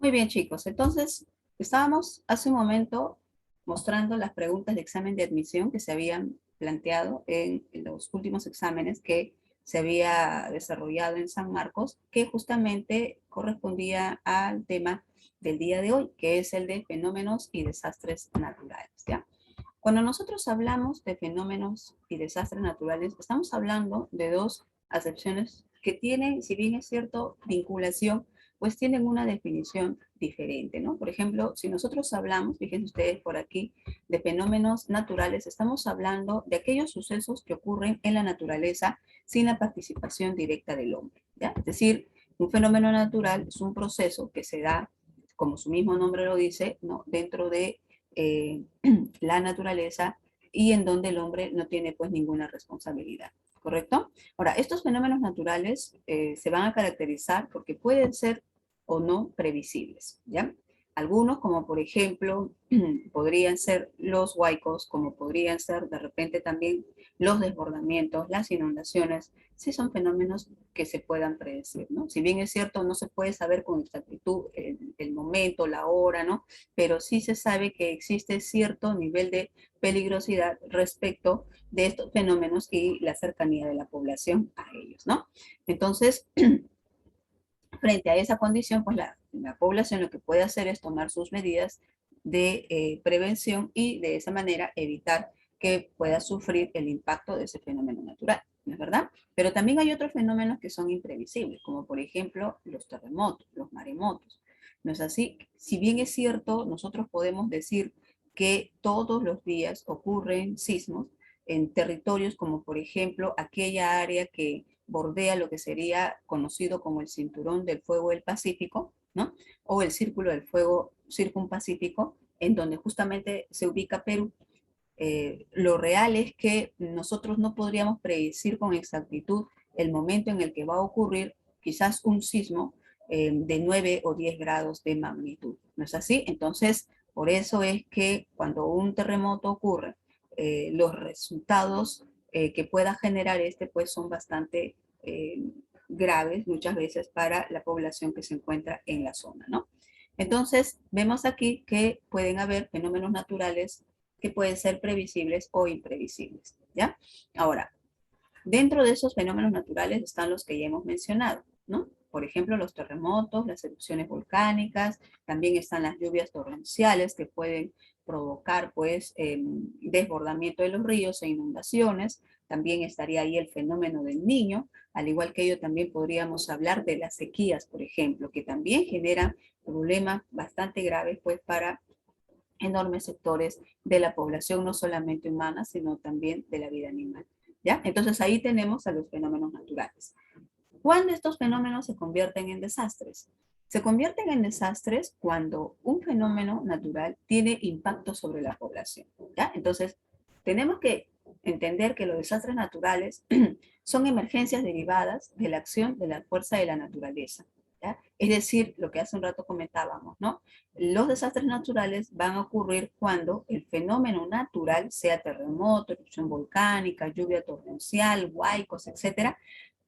Muy bien, chicos. Entonces, estábamos hace un momento mostrando las preguntas de examen de admisión que se habían planteado en los últimos exámenes que se había desarrollado en San Marcos, que justamente correspondía al tema del día de hoy, que es el de fenómenos y desastres naturales, ¿ya? Cuando nosotros hablamos de fenómenos y desastres naturales, estamos hablando de dos acepciones que tienen, si bien es cierto, vinculación, pues tienen una definición diferente, ¿no? Por ejemplo, si nosotros hablamos, fíjense ustedes por aquí, de fenómenos naturales, estamos hablando de aquellos sucesos que ocurren en la naturaleza sin la participación directa del hombre, ¿ya? Es decir, un fenómeno natural es un proceso que se da, como su mismo nombre lo dice, ¿no? Dentro de eh, la naturaleza y en donde el hombre no tiene pues ninguna responsabilidad, ¿correcto? Ahora, estos fenómenos naturales se van a caracterizar porque pueden ser o no previsibles, ¿ya? Algunos, como por ejemplo, podrían ser los huaicos, como podrían ser de repente también los desbordamientos, las inundaciones, sí son fenómenos que se puedan predecir, ¿no? Si bien es cierto, no se puede saber con exactitud el momento, la hora, ¿no? Pero sí se sabe que existe cierto nivel de peligrosidad respecto de estos fenómenos y la cercanía de la población a ellos, ¿no? Entonces, frente a esa condición, pues la población lo que puede hacer es tomar sus medidas de prevención y de esa manera evitar que pueda sufrir el impacto de ese fenómeno natural, ¿no es verdad? Pero también hay otros fenómenos que son imprevisibles, como por ejemplo los terremotos, los maremotos. ¿No es así? Si bien es cierto, nosotros podemos decir que todos los días ocurren sismos en territorios como por ejemplo aquella área que bordea lo que sería conocido como el cinturón del fuego del Pacífico, ¿no? O el círculo del fuego circunpacífico, en donde justamente se ubica Perú. Lo real es que nosotros no podríamos predecir con exactitud el momento en el que va a ocurrir quizás un sismo de 9 o 10 grados de magnitud. ¿No es así? Entonces, por eso es que cuando un terremoto ocurre, los resultados que pueda generar este, pues son bastante graves muchas veces para la población que se encuentra en la zona, ¿no? Entonces, vemos aquí que pueden haber fenómenos naturales que pueden ser previsibles o imprevisibles, ¿ya? Ahora, dentro de esos fenómenos naturales están los que ya hemos mencionado, ¿no? Por ejemplo, los terremotos, las erupciones volcánicas, también están las lluvias torrenciales que pueden provocar, pues, desbordamiento de los ríos e inundaciones. También estaría ahí el fenómeno del niño, al igual que ello también podríamos hablar de las sequías, por ejemplo, que también generan problemas bastante graves, pues, para enormes sectores de la población, no solamente humana, sino también de la vida animal. ¿Ya? Entonces ahí tenemos a los fenómenos naturales. ¿Cuándo estos fenómenos se convierten en desastres? Se convierten en desastres cuando un fenómeno natural tiene impacto sobre la población. ¿Ya? Entonces, tenemos que entender que los desastres naturales son emergencias derivadas de la acción de la fuerza de la naturaleza. ¿Ya? Es decir, lo que hace un rato comentábamos, ¿no? Los desastres naturales van a ocurrir cuando el fenómeno natural, sea terremoto, erupción volcánica, lluvia torrencial, huaicos, etcétera,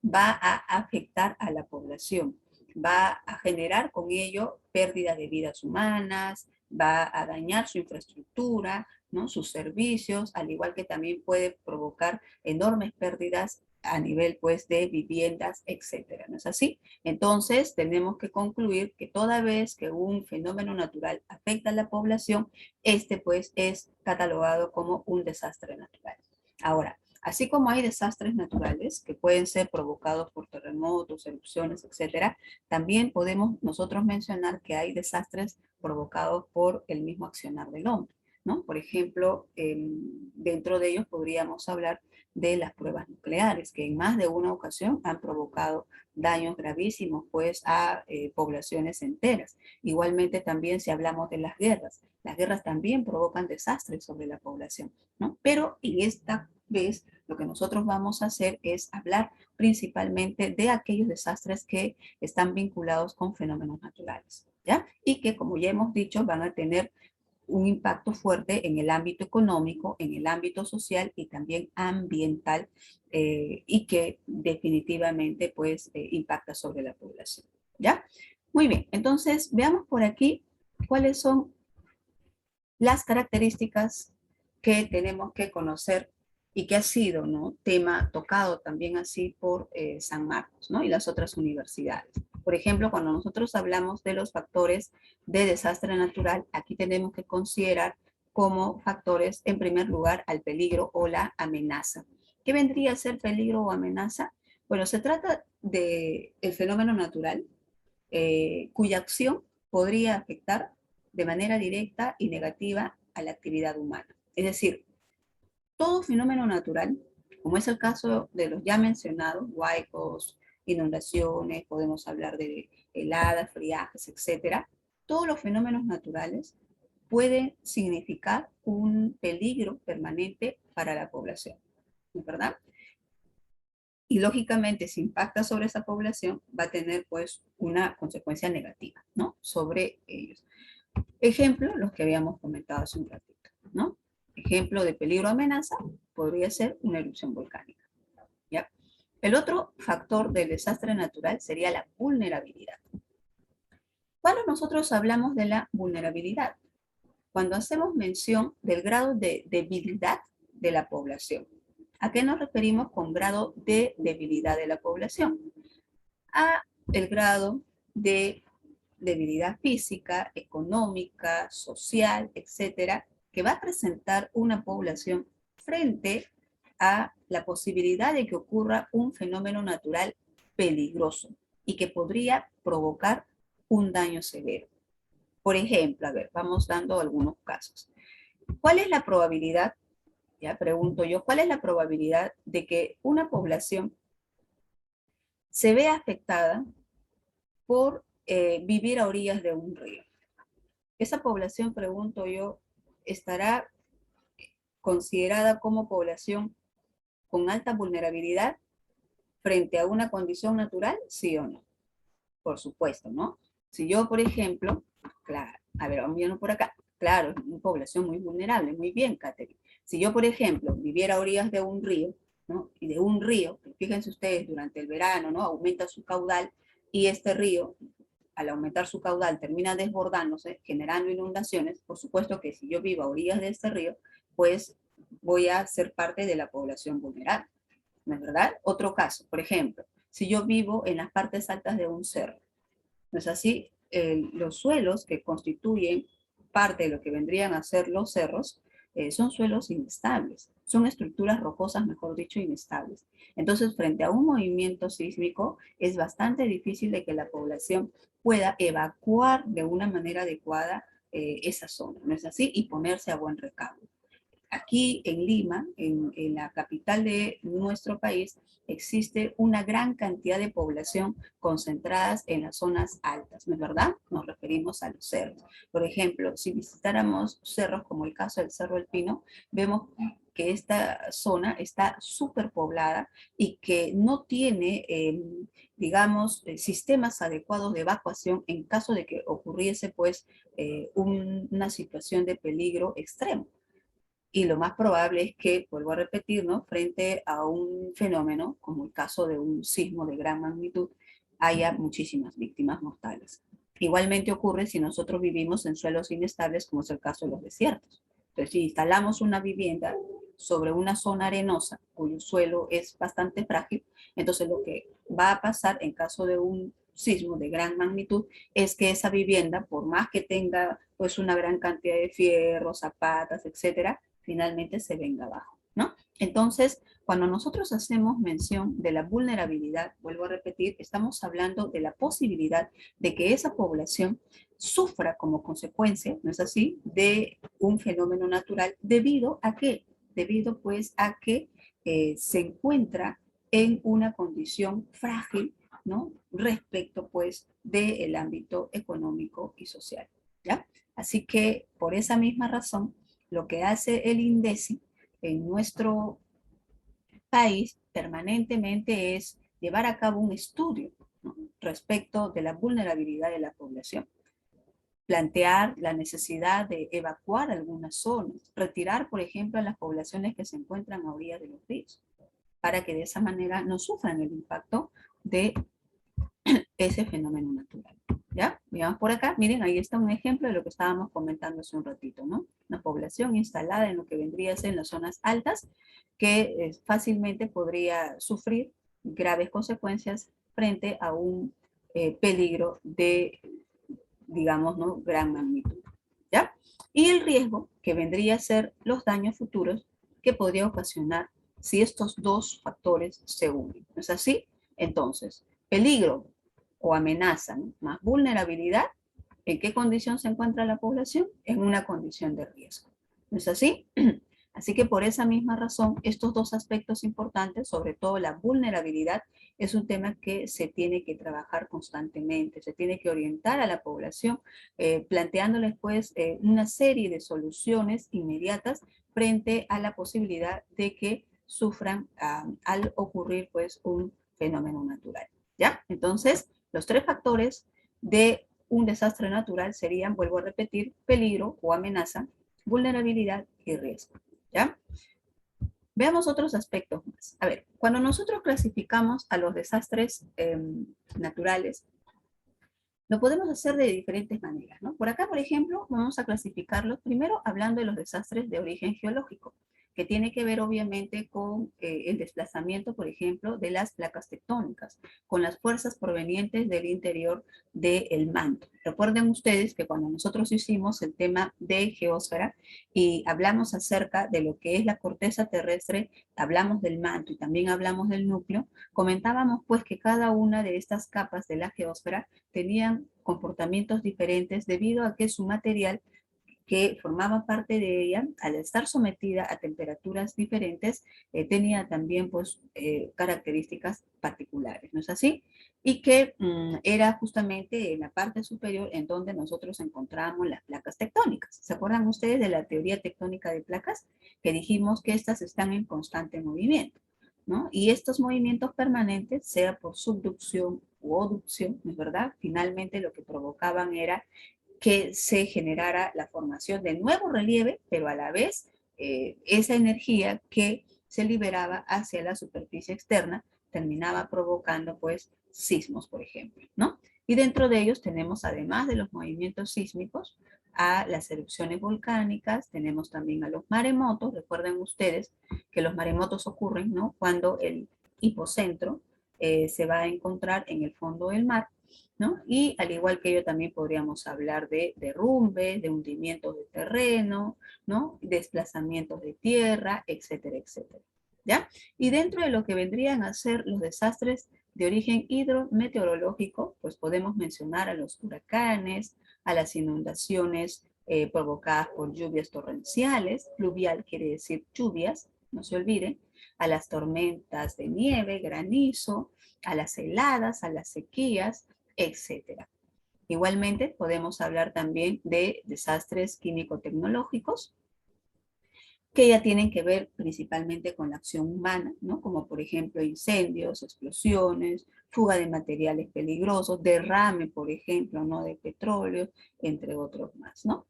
va a afectar a la población, va a generar con ello pérdida de vidas humanas, va a dañar su infraestructura, ¿no? Sus servicios, al igual que también puede provocar enormes pérdidas a nivel pues de viviendas, etcétera, ¿no es así? Entonces tenemos que concluir que toda vez que un fenómeno natural afecta a la población, este pues es catalogado como un desastre natural. Ahora, así como hay desastres naturales que pueden ser provocados por terremotos, erupciones, etcétera, también podemos nosotros mencionar que hay desastres provocados por el mismo accionar del hombre, ¿no? Por ejemplo, dentro de ellos podríamos hablar de las pruebas nucleares, que en más de una ocasión han provocado daños gravísimos pues a poblaciones enteras. Igualmente también si hablamos de las guerras también provocan desastres sobre la población, ¿no? Pero en esta vez lo que nosotros vamos a hacer es hablar principalmente de aquellos desastres que están vinculados con fenómenos naturales, ¿ya? Y que, como ya hemos dicho, van a tener un impacto fuerte en el ámbito económico, en el ámbito social y también ambiental, y que definitivamente pues impacta sobre la población, ¿ya? Muy bien, entonces veamos por aquí cuáles son las características que tenemos que conocer y que ha sido, ¿no?, tema tocado también así por San Marcos, ¿no?, y las otras universidades. Por ejemplo, cuando nosotros hablamos de los factores de desastre natural, aquí tenemos que considerar como factores, en primer lugar, al peligro o la amenaza. ¿Qué vendría a ser peligro o amenaza? Bueno, se trata de el fenómeno natural cuya acción podría afectar de manera directa y negativa a la actividad humana. Es decir, todo fenómeno natural, como es el caso de los ya mencionados, huaicos, inundaciones, podemos hablar de heladas, friajes, etcétera, todos los fenómenos naturales pueden significar un peligro permanente para la población, ¿no es verdad? Y lógicamente, si impacta sobre esa población, va a tener pues una consecuencia negativa, ¿no?, sobre ellos. Ejemplo, los que habíamos comentado hace un ratito, ¿no? Ejemplo de peligro o amenaza podría ser una erupción volcánica, ¿ya? El otro factor del desastre natural sería la vulnerabilidad. Cuando nosotros hablamos de la vulnerabilidad, cuando hacemos mención del grado de debilidad de la población. ¿A qué nos referimos con grado de debilidad de la población? A el grado de debilidad física, económica, social, etcétera, que va a presentar una población frente a la posibilidad de que ocurra un fenómeno natural peligroso y que podría provocar un daño severo. Por ejemplo, a ver, vamos dando algunos casos. ¿Cuál es la probabilidad, ya pregunto yo, cuál es la probabilidad de que una población se vea afectada por vivir a orillas de un río? Esa población, pregunto yo, ¿estará considerada como población con alta vulnerabilidad frente a una condición natural? ¿Sí o no? Por supuesto, ¿no? Si yo, por ejemplo, claro, a ver, vamos viendo por acá, claro, es una población muy vulnerable, muy bien, Catherine. Si yo, por ejemplo, viviera a orillas de un río, ¿no?, y de un río, fíjense ustedes, durante el verano, ¿no?, aumenta su caudal y este río, al aumentar su caudal, termina desbordándose, generando inundaciones. Por supuesto que si yo vivo a orillas de este río, pues voy a ser parte de la población vulnerable, ¿no es verdad? Otro caso, por ejemplo, si yo vivo en las partes altas de un cerro, ¿no es así? Los suelos que constituyen parte de lo que vendrían a ser los cerros son suelos inestables, son estructuras rocosas, mejor dicho, inestables. Entonces, frente a un movimiento sísmico, es bastante difícil de que la población pueda evacuar de una manera adecuada esa zona, ¿no es así? Y ponerse a buen recaudo. Aquí en Lima, en la capital de nuestro país, existe una gran cantidad de población concentradas en las zonas altas, ¿no es verdad? Nos referimos a los cerros. Por ejemplo, si visitáramos cerros como el caso del Cerro El Pino, vemos que esta zona está súper poblada y que no tiene, digamos, sistemas adecuados de evacuación en caso de que ocurriese, pues, una situación de peligro extremo. Y lo más probable es que, vuelvo a repetir, ¿no?, frente a un fenómeno, como el caso de un sismo de gran magnitud, haya muchísimas víctimas mortales. Igualmente ocurre si nosotros vivimos en suelos inestables, como es el caso de los desiertos. Entonces, si instalamos una vivienda sobre una zona arenosa, cuyo suelo es bastante frágil, entonces lo que va a pasar en caso de un sismo de gran magnitud es que esa vivienda, por más que tenga pues una gran cantidad de fierros, zapatas, etcétera, finalmente se venga abajo, ¿no? Entonces, cuando nosotros hacemos mención de la vulnerabilidad, vuelvo a repetir, estamos hablando de la posibilidad de que esa población sufra como consecuencia, ¿no es así?, de un fenómeno natural debido a que, debido pues a que se encuentra en una condición frágil, ¿no?, respecto pues del ámbito económico y social, ¿ya? Así que por esa misma razón, lo que hace el INDECI en nuestro país permanentemente es llevar a cabo un estudio, ¿no?, respecto de la vulnerabilidad de la población. Plantear la necesidad de evacuar algunas zonas, retirar, por ejemplo, a las poblaciones que se encuentran a orillas de los ríos, para que de esa manera no sufran el impacto de ese fenómeno natural, ¿ya? Veamos por acá, miren, ahí está un ejemplo de lo que estábamos comentando hace un ratito, ¿no? Una población instalada en lo que vendría a ser en las zonas altas, que fácilmente podría sufrir graves consecuencias frente a un peligro de, digamos, ¿no?, gran magnitud, ¿ya? Y el riesgo que vendría a ser los daños futuros que podría ocasionar si estos dos factores se unen. ¿No es así? Entonces, peligro o amenaza, ¿no?, más vulnerabilidad. ¿En qué condición se encuentra la población? En una condición de riesgo. ¿No es así? Así que por esa misma razón, estos dos aspectos importantes, sobre todo la vulnerabilidad, es un tema que se tiene que trabajar constantemente, se tiene que orientar a la población, planteándoles pues una serie de soluciones inmediatas frente a la posibilidad de que sufran al ocurrir pues un fenómeno natural. ¿Ya? Entonces, los tres factores de un desastre natural serían, vuelvo a repetir, peligro o amenaza, vulnerabilidad y riesgo. ¿Ya? Veamos otros aspectos más. A ver, cuando nosotros clasificamos a los desastres naturales, lo podemos hacer de diferentes maneras, ¿no? Por acá, por ejemplo, vamos a clasificarlos primero hablando de los desastres de origen geológico, que tiene que ver obviamente con el desplazamiento, por ejemplo, de las placas tectónicas, con las fuerzas provenientes del interior del manto. Recuerden ustedes que cuando nosotros hicimos el tema de geósfera y hablamos acerca de lo que es la corteza terrestre, hablamos del manto y también hablamos del núcleo, comentábamos pues que cada una de estas capas de la geósfera tenían comportamientos diferentes debido a que su material que formaba parte de ella, al estar sometida a temperaturas diferentes, tenía también pues, características particulares, ¿no es así? Y que era justamente en la parte superior en donde nosotros encontramos las placas tectónicas. ¿Se acuerdan ustedes de la teoría tectónica de placas? Que dijimos que estas están en constante movimiento, ¿no? Y estos movimientos permanentes, sea por subducción u aducción, ¿no es verdad? Finalmente lo que provocaban era que se generara la formación de nuevo relieve, pero a la vez esa energía que se liberaba hacia la superficie externa terminaba provocando pues sismos, por ejemplo, ¿no? Y dentro de ellos tenemos, además de los movimientos sísmicos, a las erupciones volcánicas, tenemos también a los maremotos. Recuerden ustedes que los maremotos ocurren, ¿no?, cuando el hipocentro se va a encontrar en el fondo del mar, ¿no? Y al igual que ello también podríamos hablar de derrumbes, de hundimientos de terreno, ¿no?, desplazamientos de tierra, etcétera, etcétera. ¿Ya? Y dentro de lo que vendrían a ser los desastres de origen hidrometeorológico, pues podemos mencionar a los huracanes, a las inundaciones provocadas por lluvias torrenciales, pluvial quiere decir lluvias, no se olviden, a las tormentas de nieve, granizo, a las heladas, a las sequías, etcétera. Igualmente, podemos hablar también de desastres químico-tecnológicos, que ya tienen que ver principalmente con la acción humana, ¿no? Como por ejemplo incendios, explosiones, fuga de materiales peligrosos, derrame, por ejemplo, ¿no?, de petróleo, entre otros más, ¿no?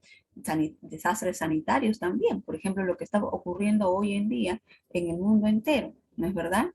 Desastres sanitarios también, por ejemplo, lo que está ocurriendo hoy en día en el mundo entero, ¿no es verdad?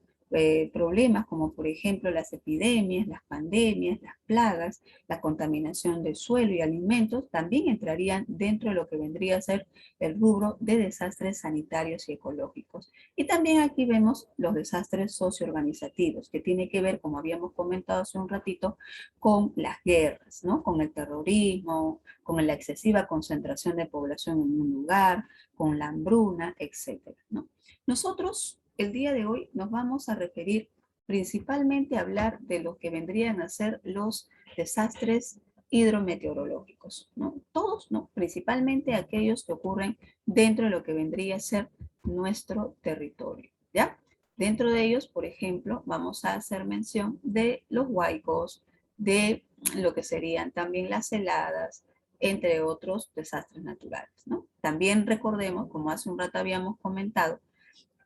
Problemas como por ejemplo las epidemias, las pandemias, las plagas, la contaminación del suelo y alimentos, también entrarían dentro de lo que vendría a ser el rubro de desastres sanitarios y ecológicos. Y también aquí vemos los desastres socioorganizativos, que tiene que ver, como habíamos comentado hace un ratito, con las guerras, ¿no?, con el terrorismo, con la excesiva concentración de población en un lugar, con la hambruna, etcétera, ¿no? Nosotros el día de hoy nos vamos a referir principalmente a hablar de lo que vendrían a ser los desastres hidrometeorológicos, ¿no? Todos, ¿no? Principalmente aquellos que ocurren dentro de lo que vendría a ser nuestro territorio, ¿ya? Dentro de ellos, por ejemplo, vamos a hacer mención de los huaicos, de lo que serían también las heladas, entre otros desastres naturales, ¿no? También recordemos, como hace un rato habíamos comentado,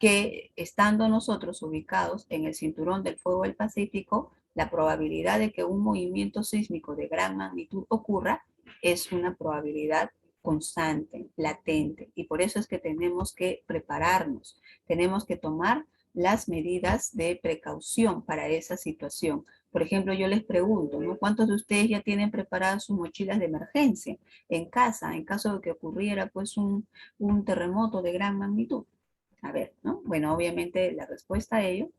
que estando nosotros ubicados en el cinturón del fuego del Pacífico, la probabilidad de que un movimiento sísmico de gran magnitud ocurra es una probabilidad constante, latente, y por eso es que tenemos que prepararnos, tenemos que tomar las medidas de precaución para esa situación, Por ejemplo, yo les pregunto, ¿no? ¿Cuántos de ustedes ya tienen preparadas sus mochilas de emergencia en casa, en caso de que ocurriera pues un terremoto de gran magnitud? A ver, ¿no? Bueno, obviamente la respuesta a ello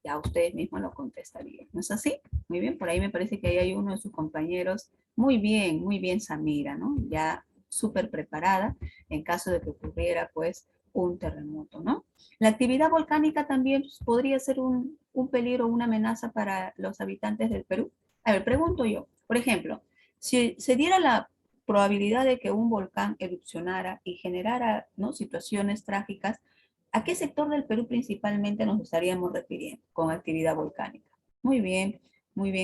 ya ustedes mismos lo contestarían. ¿No es así? Muy bien, por ahí me parece que ahí hay uno de sus compañeros. Muy bien, Samira, ¿no? Ya súper preparada en caso de que ocurriera, pues, un terremoto, ¿no? La actividad volcánica también pues, podría ser un peligro, una amenaza para los habitantes del Perú. A ver, pregunto yo, por ejemplo, si se diera la probabilidad de que un volcán erupcionara y generara, ¿no?, situaciones trágicas, ¿a qué sector del Perú principalmente nos estaríamos refiriendo con actividad volcánica? Muy bien,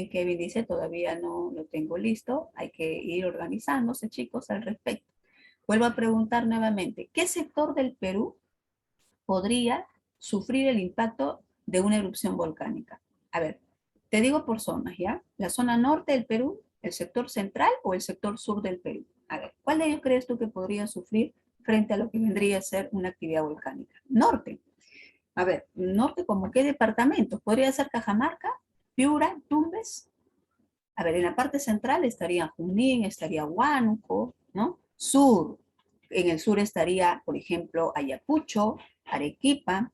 Kevin dice, todavía no lo tengo listo, hay que ir organizándose, chicos, al respecto. Vuelvo a preguntar nuevamente, ¿qué sector del Perú podría sufrir el impacto de una erupción volcánica? A ver, te digo por zonas, ¿ya? ¿La zona norte del Perú, el sector central o el sector sur del Perú? A ver, ¿cuál de ellos crees tú que podría sufrir frente a lo que vendría a ser una actividad volcánica? Norte. A ver, norte, ¿como qué departamentos? Podría ser Cajamarca, Piura, Tumbes. A ver, en la parte central estaría Junín, estaría Huánuco, ¿no? Sur, en el sur estaría, por ejemplo, Ayacucho, Arequipa,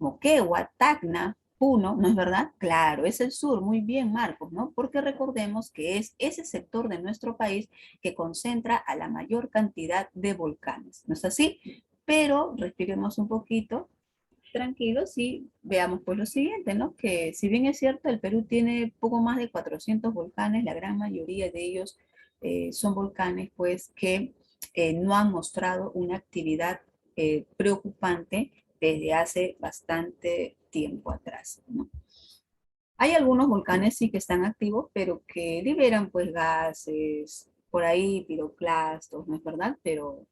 Moquegua, Tacna, Puno, ¿no es verdad? Claro, es el sur, muy bien, Marcos, ¿no? Porque recordemos que es ese sector de nuestro país que concentra a la mayor cantidad de volcanes, ¿no es así? Pero respiremos un poquito, tranquilos y veamos pues lo siguiente, ¿no? Que si bien es cierto, el Perú tiene poco más de 400 volcanes, la gran mayoría de ellos son volcanes pues que no han mostrado una actividad preocupante desde hace bastante tiempo atrás, ¿no? Hay algunos volcanes sí que están activos, pero que liberan pues gases, por ahí piroclastos, ¿no es verdad? Pero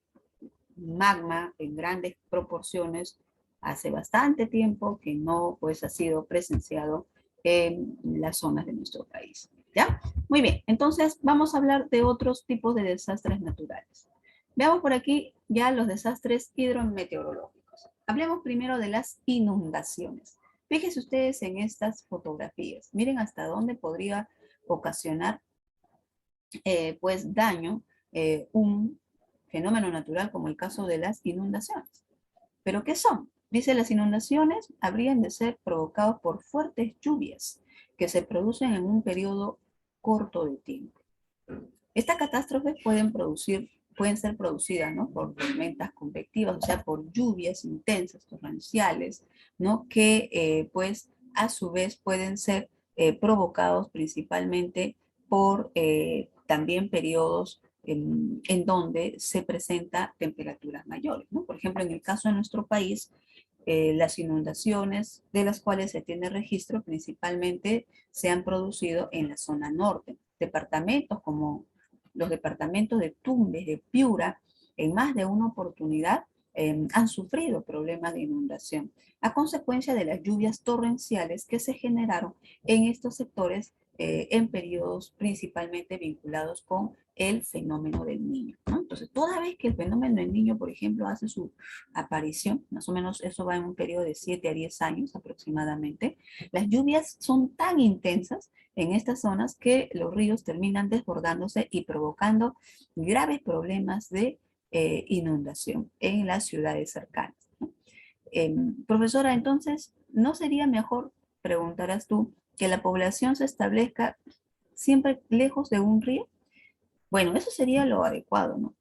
magma en grandes proporciones hace bastante tiempo que no pues ha sido presenciado en las zonas de nuestro país. ¿Ya? Muy bien, entonces vamos a hablar de otros tipos de desastres naturales. Veamos por aquí ya los desastres hidrometeorológicos. Hablemos primero de las inundaciones. Fíjense ustedes en estas fotografías. Miren hasta dónde podría ocasionar pues daño un fenómeno natural como el caso de las inundaciones. ¿Pero qué son? Dice, las inundaciones habrían de ser provocadas por fuertes lluvias que se producen en un periodo corto de tiempo. Estas catástrofes pueden ser producidas, ¿no?, por tormentas convectivas, o sea, por lluvias intensas, torrenciales, ¿no?, que pues a su vez pueden ser provocados principalmente por también periodos en donde se presenta temperaturas mayores, ¿no? Por ejemplo, en el caso de nuestro país, las inundaciones de las cuales se tiene registro principalmente se han producido en la zona norte. Departamentos como los departamentos de Tumbes, de Piura, en más de una oportunidad han sufrido problemas de inundación a consecuencia de las lluvias torrenciales que se generaron en estos sectores en periodos principalmente vinculados con el fenómeno del niño, ¿no? Entonces, toda vez que el fenómeno del niño, por ejemplo, hace su aparición, más o menos eso va en un periodo de 7 a 10 años aproximadamente, las lluvias son tan intensas en estas zonas que los ríos terminan desbordándose y provocando graves problemas de inundación en las ciudades cercanas, ¿no? Profesora, entonces, ¿no sería mejor, preguntarás tú, que la población se establezca siempre lejos de un río? Bueno, eso sería lo adecuado, ¿no?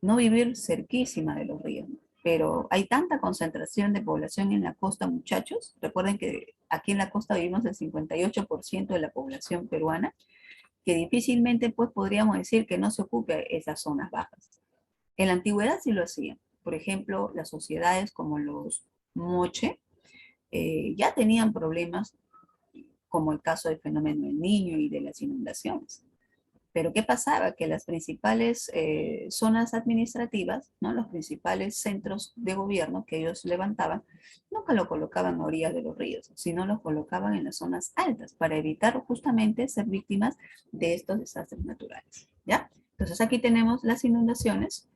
No vivir cerquísima de los ríos, ¿no? Pero hay tanta concentración de población en la costa, muchachos. Recuerden que aquí en la costa vivimos el 58% de la población peruana, que difícilmente pues podríamos decir que no se ocupe esas zonas bajas. En la antigüedad sí lo hacían. Por ejemplo, las sociedades como los Moche ya tenían problemas como el caso del fenómeno del niño y de las inundaciones. Pero ¿qué pasaba? Que las principales zonas administrativas, ¿no?, los principales centros de gobierno que ellos levantaban, nunca lo colocaban a orillas de los ríos, sino los colocaban en las zonas altas para evitar justamente ser víctimas de estos desastres naturales, ¿ya? Entonces aquí tenemos las inundaciones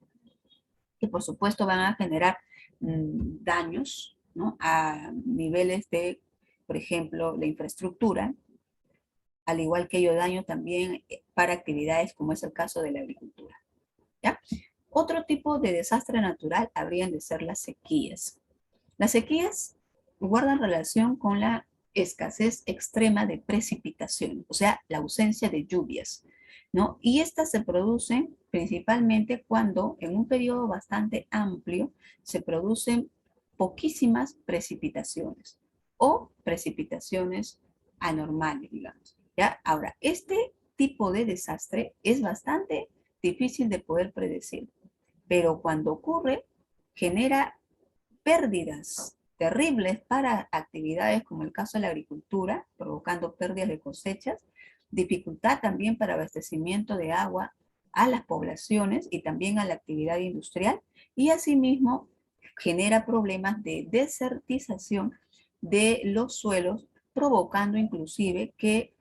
que por supuesto van a generar daños, ¿no?, a niveles de, por ejemplo, la infraestructura, al igual que ello daño también para actividades como es el caso de la agricultura. ¿Ya? Otro tipo de desastre natural habrían de ser las sequías. Las sequías guardan relación con la escasez extrema de precipitación, o sea, la ausencia de lluvias, ¿no? Y estas se producen principalmente cuando en un periodo bastante amplio se producen poquísimas precipitaciones o precipitaciones anormales, digamos. ¿Ya? Ahora, este tipo de desastre es bastante difícil de poder predecir, pero cuando ocurre, genera pérdidas terribles para actividades como el caso de la agricultura, provocando pérdidas de cosechas, dificultad también para abastecimiento de agua a las poblaciones y también a la actividad industrial, y asimismo genera problemas de desertización de los suelos, provocando inclusive que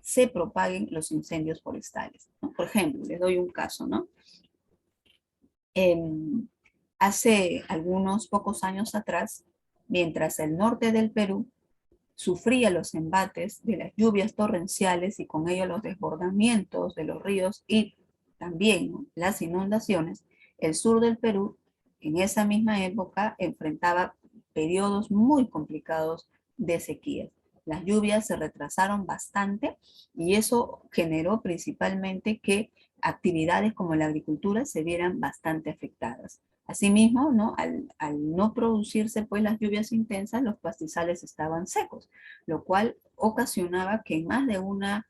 se propaguen los incendios forestales, ¿no? Por ejemplo, les doy un caso, ¿no? Hace algunos pocos años atrás, mientras el norte del Perú sufría los embates de las lluvias torrenciales y con ello los desbordamientos de los ríos y también, ¿no?, las inundaciones, el sur del Perú en esa misma época enfrentaba periodos muy complicados de sequía. Las lluvias se retrasaron bastante y eso generó principalmente que actividades como la agricultura se vieran bastante afectadas. Asimismo, ¿no?, al no producirse pues las lluvias intensas, los pastizales estaban secos, lo cual ocasionaba que en más de una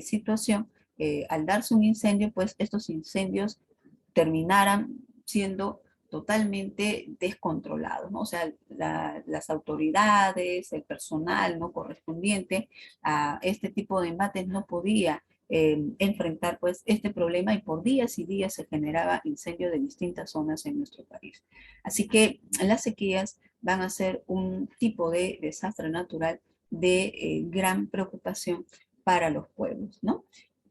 situación, al darse un incendio, pues estos incendios terminaran siendo totalmente descontrolados, ¿no? O sea, las autoridades, el personal no correspondiente a este tipo de embates no podía enfrentar pues este problema, y por días y días se generaba incendio de distintas zonas en nuestro país. Así que las sequías van a ser un tipo de desastre natural de gran preocupación para los pueblos, ¿no?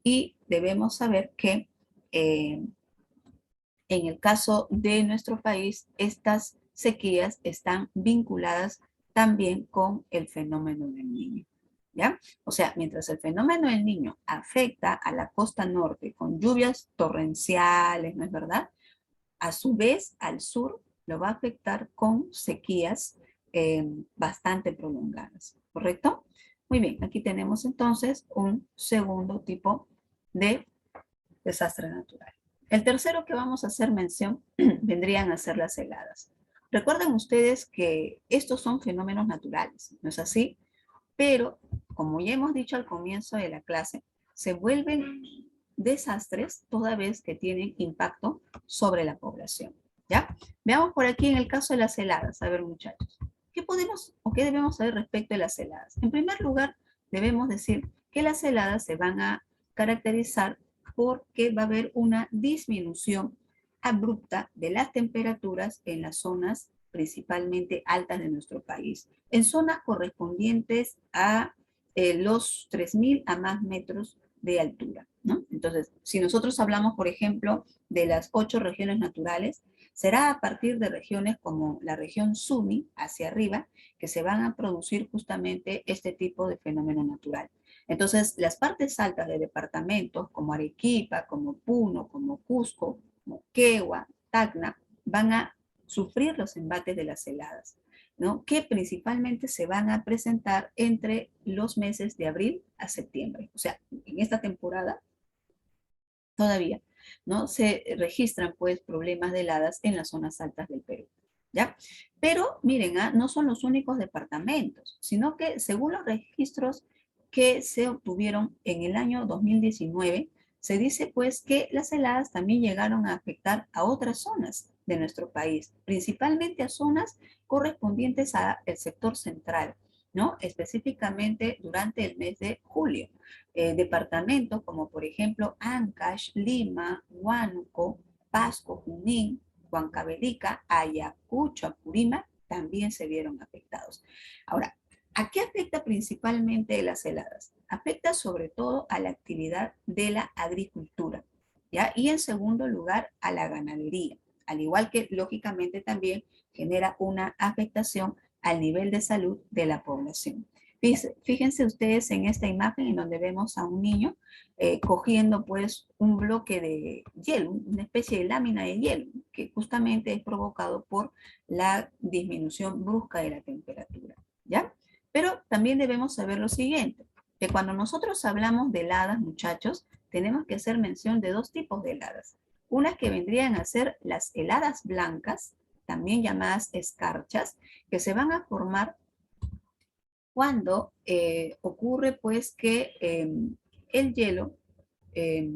Y debemos saber que en el caso de nuestro país, estas sequías están vinculadas también con el fenómeno del niño, ¿ya? O sea, mientras el fenómeno del niño afecta a la costa norte con lluvias torrenciales, ¿no es verdad? A su vez, al sur lo va a afectar con sequías bastante prolongadas, ¿correcto? Muy bien, aquí tenemos entonces un segundo tipo de desastre natural. El tercero que vamos a hacer mención vendrían a ser las heladas. Recuerden ustedes que estos son fenómenos naturales, ¿no es así? Pero, como ya hemos dicho al comienzo de la clase, se vuelven desastres toda vez que tienen impacto sobre la población, ¿ya? Veamos por aquí en el caso de las heladas. A ver, muchachos, ¿qué podemos o qué debemos saber respecto de las heladas? En primer lugar, debemos decir que las heladas se van a caracterizar porque va a haber una disminución abrupta de las temperaturas en las zonas principalmente altas de nuestro país, en zonas correspondientes a los 3.000 a más metros de altura, ¿no? Entonces, si nosotros hablamos, por ejemplo, de las 8 regiones naturales, será a partir de regiones como la región Suni, hacia arriba, que se van a producir justamente este tipo de fenómeno natural. Entonces, las partes altas de departamentos como Arequipa, como Puno, como Cusco, Moquegua, Tacna, van a sufrir los embates de las heladas, ¿no?, que principalmente se van a presentar entre los meses de abril a septiembre. O sea, en esta temporada todavía no se registran pues problemas de heladas en las zonas altas del Perú, ¿ya? Pero miren, no son los únicos departamentos, sino que según los registros que se obtuvieron en el año 2019, se dice pues que las heladas también llegaron a afectar a otras zonas de nuestro país, principalmente a zonas correspondientes al sector central, ¿no? Específicamente durante el mes de julio. Departamentos como por ejemplo Ancash, Lima, Huánuco, Pasco, Junín, Huancavelica, Ayacucho, Apurímac, también se vieron afectados. Ahora, ¿a qué afecta principalmente las heladas? Afecta sobre todo a la actividad de la agricultura, ¿ya? Y en segundo lugar a la ganadería, al igual que lógicamente también genera una afectación al nivel de salud de la población. Fíjense ustedes en esta imagen en donde vemos a un niño cogiendo pues un bloque de hielo, una especie de lámina de hielo, que justamente es provocado por la disminución brusca de la temperatura, ¿ya? Pero también debemos saber lo siguiente, que cuando nosotros hablamos de heladas, muchachos, tenemos que hacer mención de dos tipos de heladas. Unas que vendrían a ser las heladas blancas, también llamadas escarchas, que se van a formar cuando ocurre pues que el hielo eh,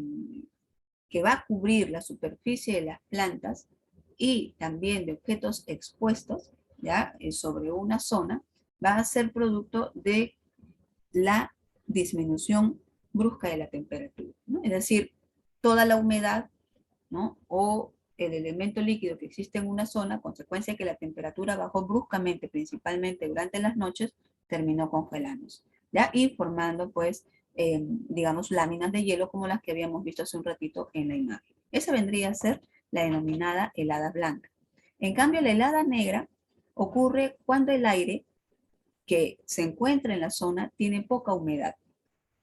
que va a cubrir la superficie de las plantas y también de objetos expuestos, ¿ya? Sobre una zona, va a ser producto de la disminución brusca de la temperatura, ¿no? Es decir, toda la humedad, ¿no? O el elemento líquido que existe en una zona, consecuencia de que la temperatura bajó bruscamente, principalmente durante las noches, terminó congelándose, ¿ya? Y formando, pues, digamos, láminas de hielo como las que habíamos visto hace un ratito en la imagen. Esa vendría a ser la denominada helada blanca. En cambio, la helada negra ocurre cuando el aire que se encuentra en la zona tiene poca humedad,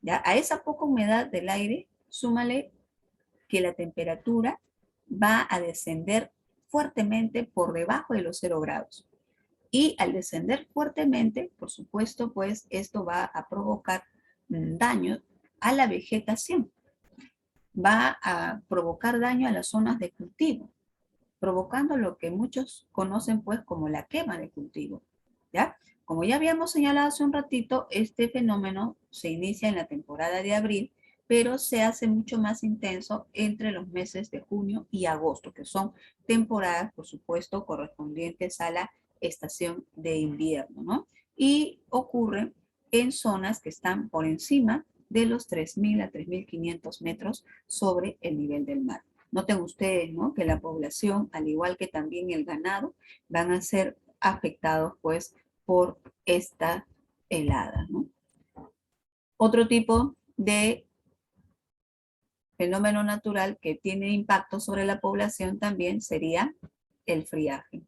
¿ya? A esa poca humedad del aire, súmale que la temperatura va a descender fuertemente por debajo de los 0 grados. Y al descender fuertemente, por supuesto, pues esto va a provocar daño a la vegetación, va a provocar daño a las zonas de cultivo, provocando lo que muchos conocen pues como la quema de cultivo, ¿ya? Como ya habíamos señalado hace un ratito, este fenómeno se inicia en la temporada de abril, pero se hace mucho más intenso entre los meses de junio y agosto, que son temporadas, por supuesto, correspondientes a la estación de invierno, ¿no? Y ocurre en zonas que están por encima de los 3.000 a 3.500 metros sobre el nivel del mar. Noten ustedes, ¿no?, que la población, al igual que también el ganado, van a ser afectados, pues, por esta helada, ¿no? Otro tipo de fenómeno natural que tiene impacto sobre la población también sería el friaje.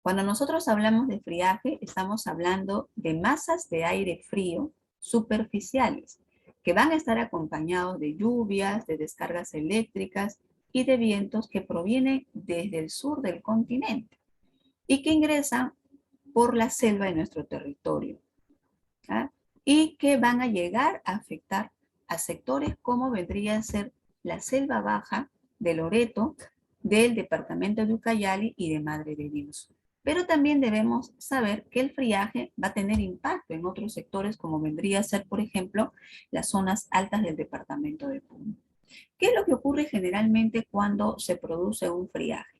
Cuando nosotros hablamos de friaje, estamos hablando de masas de aire frío superficiales, que van a estar acompañados de lluvias, de descargas eléctricas y de vientos que provienen desde el sur del continente y que ingresan por la selva de nuestro territorio, ¿ah? Y que van a llegar a afectar a sectores como vendría a ser la selva baja de Loreto, del departamento de Ucayali y de Madre de Dios. Pero también debemos saber que el friaje va a tener impacto en otros sectores como vendría a ser, por ejemplo, las zonas altas del departamento de Puno. ¿Qué es lo que ocurre generalmente cuando se produce un friaje?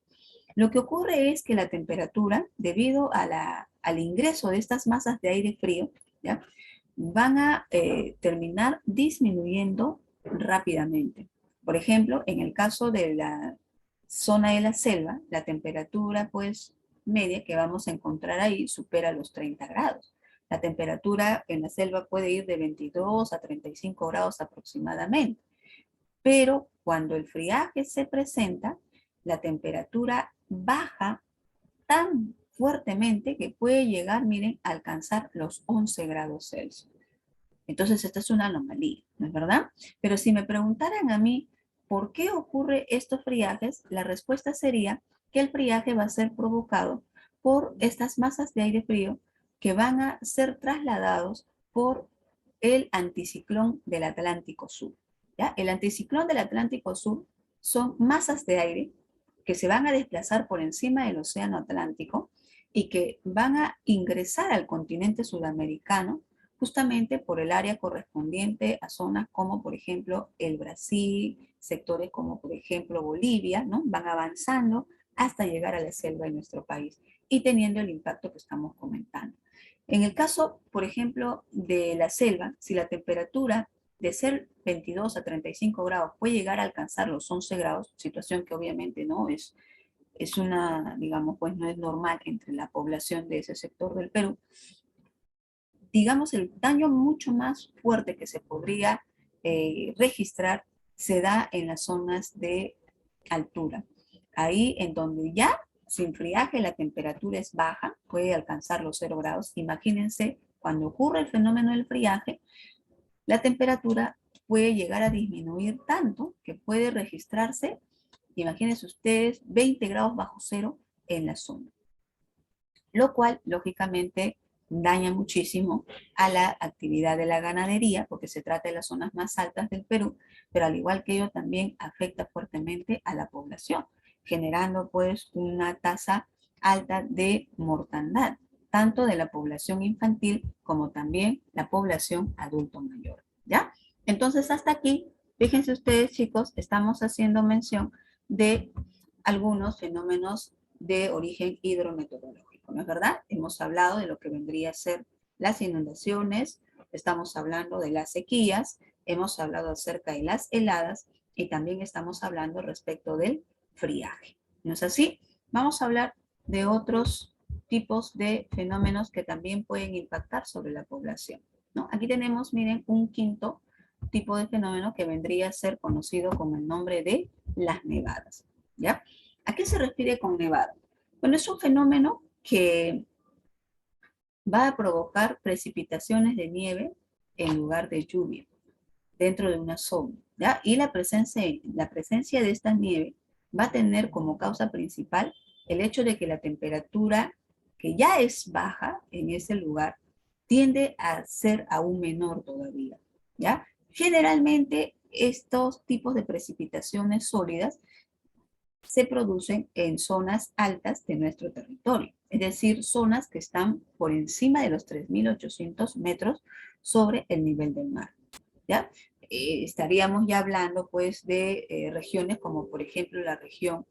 Lo que ocurre es que la temperatura, debido al ingreso de estas masas de aire frío, ¿ya?, van a terminar disminuyendo rápidamente. Por ejemplo, en el caso de la zona de la selva, la temperatura pues media que vamos a encontrar ahí supera los 30 grados. La temperatura en la selva puede ir de 22 a 35 grados aproximadamente. Pero cuando el friaje se presenta, la temperatura baja tan fuertemente que puede llegar, miren, a alcanzar los 11 grados Celsius. Entonces, esta es una anomalía, ¿no es verdad? Pero si me preguntaran a mí por qué ocurre estos friajes, la respuesta sería que el friaje va a ser provocado por estas masas de aire frío que van a ser trasladados por el anticiclón del Atlántico Sur, ¿ya? El anticiclón del Atlántico Sur son masas de aire que se van a desplazar por encima del océano Atlántico y que van a ingresar al continente sudamericano justamente por el área correspondiente a zonas como, por ejemplo, el Brasil, sectores como, por ejemplo, Bolivia, ¿no? Van avanzando hasta llegar a la selva de nuestro país y teniendo el impacto que estamos comentando. En el caso, por ejemplo, de la selva, si la temperatura de ser 22 a 35 grados puede llegar a alcanzar los 11 grados, situación que obviamente no es una, digamos, pues no es normal entre la población de ese sector del Perú, digamos, el daño mucho más fuerte que se podría registrar se da en las zonas de altura. Ahí en donde ya sin friaje la temperatura es baja, puede alcanzar los 0 grados. Imagínense cuando ocurre el fenómeno del friaje, la temperatura puede llegar a disminuir tanto que puede registrarse, imagínense ustedes, 20 grados bajo cero en la zona, lo cual lógicamente daña muchísimo a la actividad de la ganadería, porque se trata de las zonas más altas del Perú, pero al igual que ello también afecta fuertemente a la población, generando pues una tasa alta de mortandad, tanto de la población infantil como también la población adulto mayor, ¿ya? Entonces hasta aquí, fíjense ustedes chicos, estamos haciendo mención de algunos fenómenos de origen hidrometeorológico, ¿no es verdad? Hemos hablado de lo que vendría a ser las inundaciones, estamos hablando de las sequías, hemos hablado acerca de las heladas y también estamos hablando respecto del friaje. ¿No es así? Vamos a hablar de otros tipos de fenómenos que también pueden impactar sobre la población, ¿no? Aquí tenemos, miren, un quinto tipo de fenómeno que vendría a ser conocido con el nombre de las nevadas, ¿ya? ¿A qué se refiere con nevada? Bueno, es un fenómeno que va a provocar precipitaciones de nieve en lugar de lluvia dentro de una zona, ¿ya? Y la presencia de esta nieve va a tener como causa principal el hecho de que la temperatura, que ya es baja en ese lugar, tiende a ser aún menor todavía, ¿ya? Generalmente estos tipos de precipitaciones sólidas se producen en zonas altas de nuestro territorio, es decir, zonas que están por encima de los 3.800 metros sobre el nivel del mar, ¿ya? Estaríamos ya hablando pues de regiones como por ejemplo la región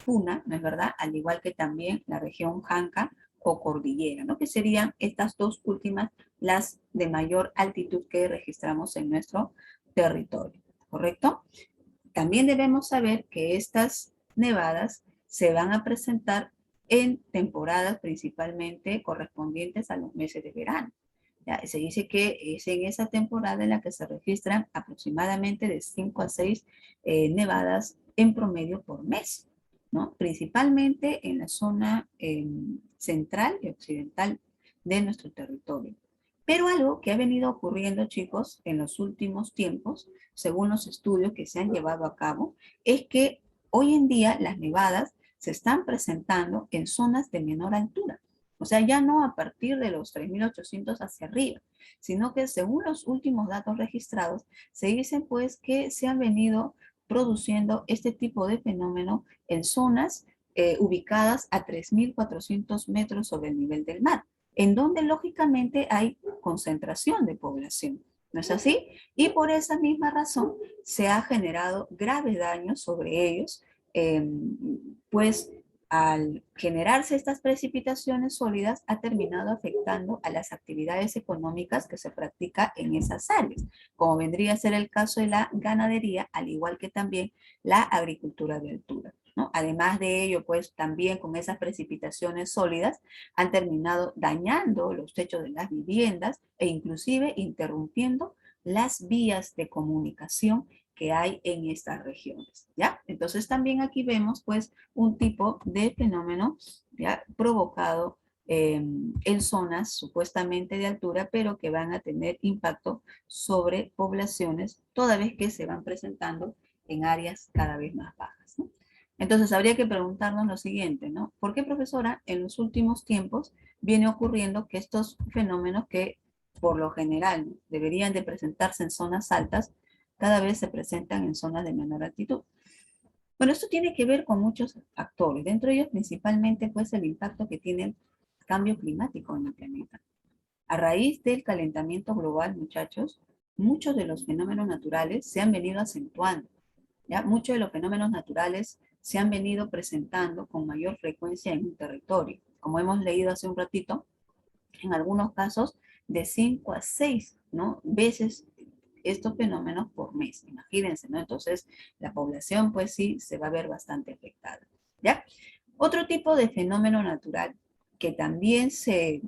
Puna, ¿no es verdad? Al igual que también la región Janca o Cordillera, ¿no? Que serían estas dos últimas las de mayor altitud que registramos en nuestro territorio, ¿correcto? También debemos saber que estas nevadas se van a presentar en temporadas principalmente correspondientes a los meses de verano. Ya, se dice que es en esa temporada en la que se registran aproximadamente de 5 a 6 nevadas en promedio por mes, ¿no? Principalmente en la zona central y occidental de nuestro territorio. Pero algo que ha venido ocurriendo, chicos, en los últimos tiempos, según los estudios que se han llevado a cabo, es que hoy en día las nevadas se están presentando en zonas de menor altura. O sea, ya no a partir de los 3.800 hacia arriba, sino que según los últimos datos registrados, se dice pues que se han venido produciendo este tipo de fenómeno en zonas ubicadas a 3.400 metros sobre el nivel del mar, en donde lógicamente hay concentración de población. ¿No es así? Y por esa misma razón se ha generado graves daños sobre ellos, eh, pues al generarse estas precipitaciones sólidas ha terminado afectando a las actividades económicas que se practica en esas áreas, como vendría a ser el caso de la ganadería, al igual que también la agricultura de altura, ¿no? Además de ello, pues también con esas precipitaciones sólidas han terminado dañando los techos de las viviendas e inclusive interrumpiendo las vías de comunicación que hay en estas regiones, ¿ya? Entonces también aquí vemos pues un tipo de fenómeno, ¿ya? Provocado en zonas supuestamente de altura, pero que van a tener impacto sobre poblaciones toda vez que se van presentando en áreas cada vez más bajas, ¿no? Entonces habría que preguntarnos lo siguiente, ¿no? ¿Por qué, profesora, en los últimos tiempos viene ocurriendo que estos fenómenos que por lo general deberían de presentarse en zonas altas, cada vez se presentan en zonas de menor altitud? Bueno, esto tiene que ver con muchos factores, dentro de ellos principalmente pues el impacto que tiene el cambio climático en el planeta. A raíz del calentamiento global, muchachos, muchos de los fenómenos naturales se han venido acentuando, ¿ya? Muchos de los fenómenos naturales se han venido presentando con mayor frecuencia en un territorio. Como hemos leído hace un ratito, en algunos casos de 5 a 6, ¿no? veces estos fenómenos por mes, imagínense, ¿no? Entonces, la población, pues sí, se va a ver bastante afectada, ¿ya? Otro tipo de fenómeno natural que también se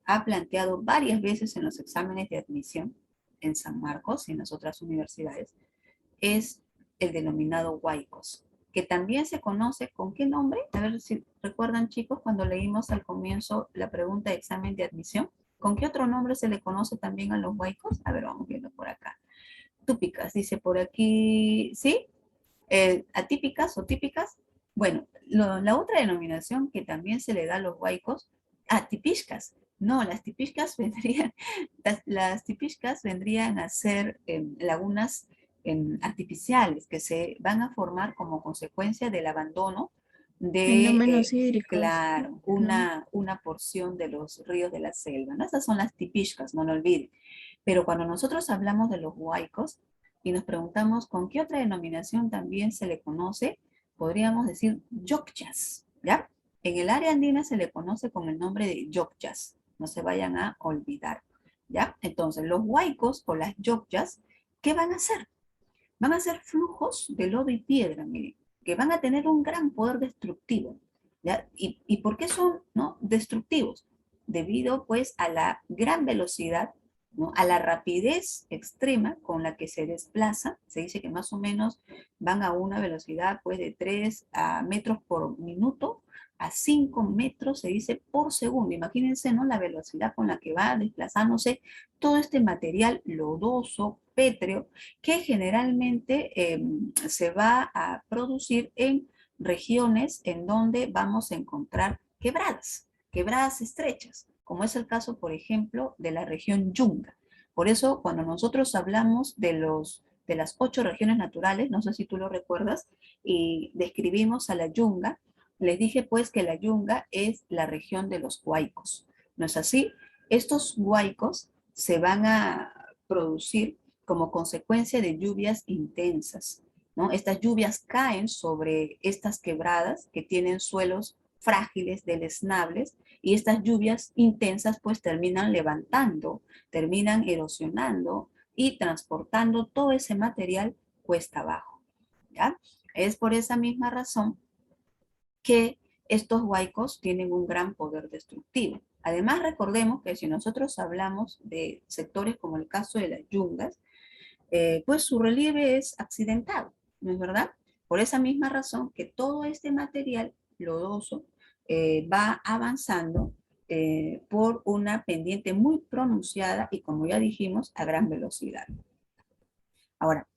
ha planteado varias veces en los exámenes de admisión en San Marcos y en las otras universidades es el denominado huaicos, que también se conoce con qué nombre. A ver si recuerdan, chicos, cuando leímos al comienzo la pregunta de examen de admisión. ¿Con qué otro nombre se le conoce también a los huaicos? A ver, vamos viendo por acá. Túpicas, dice por aquí, ¿sí? Atípicas o típicas. Bueno, la otra denominación que también se le da a los huaicos, tipishcas. No, las tipishcas vendrían, las tipishcas vendrían a ser lagunas artificiales que se van a formar como consecuencia del abandono de, Fenómenos hídricos, claro, ¿no? una porción de los ríos de la selva, ¿no? Esas son las tipishcas, no lo olviden. Pero cuando nosotros hablamos de los huaicos y nos preguntamos con qué otra denominación también se le conoce, podríamos decir yokchas, ¿ya? En el área andina se le conoce con el nombre de yokchas, no se vayan a olvidar, ¿ya? Entonces, los huaicos o las yokchas, ¿qué van a hacer? Van a ser flujos de lodo y piedra, miren, que van a tener un gran poder destructivo, ¿ya? ¿Y por qué son, no, destructivos? Debido, pues, a la gran velocidad, ¿no? A la rapidez extrema con la que se desplaza. Se dice que más o menos van a una velocidad, pues, de 3 metros por minuto a 5 metros, se dice, por segundo. Imagínense, ¿no? La velocidad con la que va desplazándose todo este material lodoso, pétreo, que generalmente se va a producir en regiones en donde vamos a encontrar quebradas, quebradas estrechas, como es el caso, por ejemplo, de la región Yunga. Por eso, cuando nosotros hablamos de las 8 regiones naturales, no sé si tú lo recuerdas, y describimos a la Yunga, les dije pues que la Yunga es la región de los huaicos. ¿No es así? Estos huaicos se van a producir como consecuencia de lluvias intensas, ¿no? Estas lluvias caen sobre estas quebradas que tienen suelos frágiles, deleznables, y estas lluvias intensas pues terminan levantando, terminan erosionando y transportando todo ese material cuesta abajo, ¿ya? Es por esa misma razón que estos huaicos tienen un gran poder destructivo. Además, recordemos que si nosotros hablamos de sectores como el caso de las yungas, pues su relieve es accidentado, ¿no es verdad? Por esa misma razón que todo este material lodoso va avanzando por una pendiente muy pronunciada y, como ya dijimos, a gran velocidad. Ahora,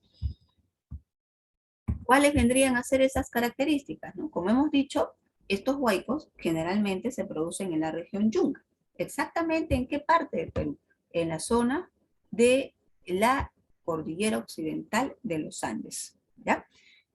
¿cuáles vendrían a ser esas características? ¿No? Como hemos dicho, estos huaicos generalmente se producen en la región Yunga. ¿Exactamente en qué parte del Perú? En la zona de la cordillera occidental de los Andes, ¿ya?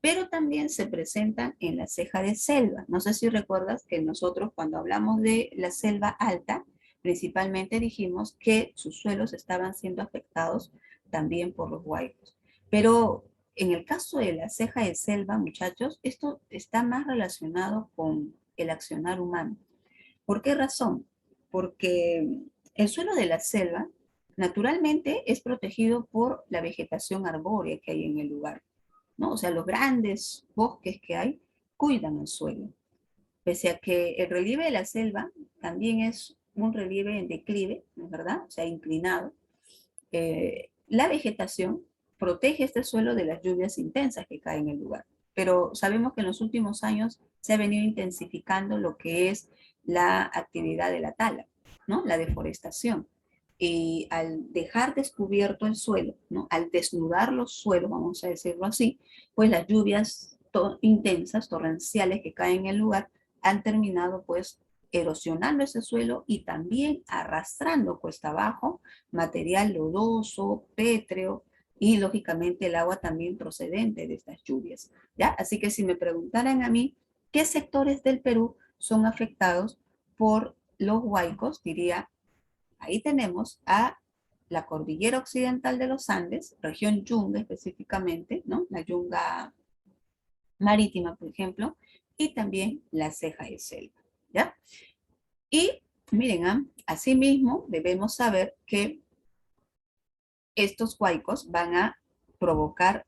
Pero también se presentan en la ceja de selva. No sé si recuerdas que nosotros cuando hablamos de la selva alta, principalmente dijimos que sus suelos estaban siendo afectados también por los huaicos. Pero en el caso de la ceja de selva, muchachos, esto está más relacionado con el accionar humano. ¿Por qué razón? Porque el suelo de la selva naturalmente es protegido por la vegetación arbórea que hay en el lugar, ¿no? O sea, los grandes bosques que hay cuidan el suelo. Pese a que el relieve de la selva también es un relieve en declive, ¿no es verdad? O sea, inclinado. La vegetación protege este suelo de las lluvias intensas que caen en el lugar. Pero sabemos que en los últimos años se ha venido intensificando lo que es la actividad de la tala, ¿no? La deforestación. Y al dejar descubierto el suelo, ¿no? Al desnudar los suelos, vamos a decirlo así, pues las lluvias intensas, torrenciales que caen en el lugar, han terminado pues erosionando ese suelo y también arrastrando cuesta abajo material lodoso, pétreo y lógicamente el agua también procedente de estas lluvias, ¿ya? Así que si me preguntaran a mí qué sectores del Perú son afectados por los huaicos, diría, ahí tenemos a la cordillera occidental de los Andes, región Yunga específicamente, ¿no? La Yunga marítima, por ejemplo, y también la ceja de selva, ¿ya? Y miren, asimismo debemos saber que estos huaicos van a provocar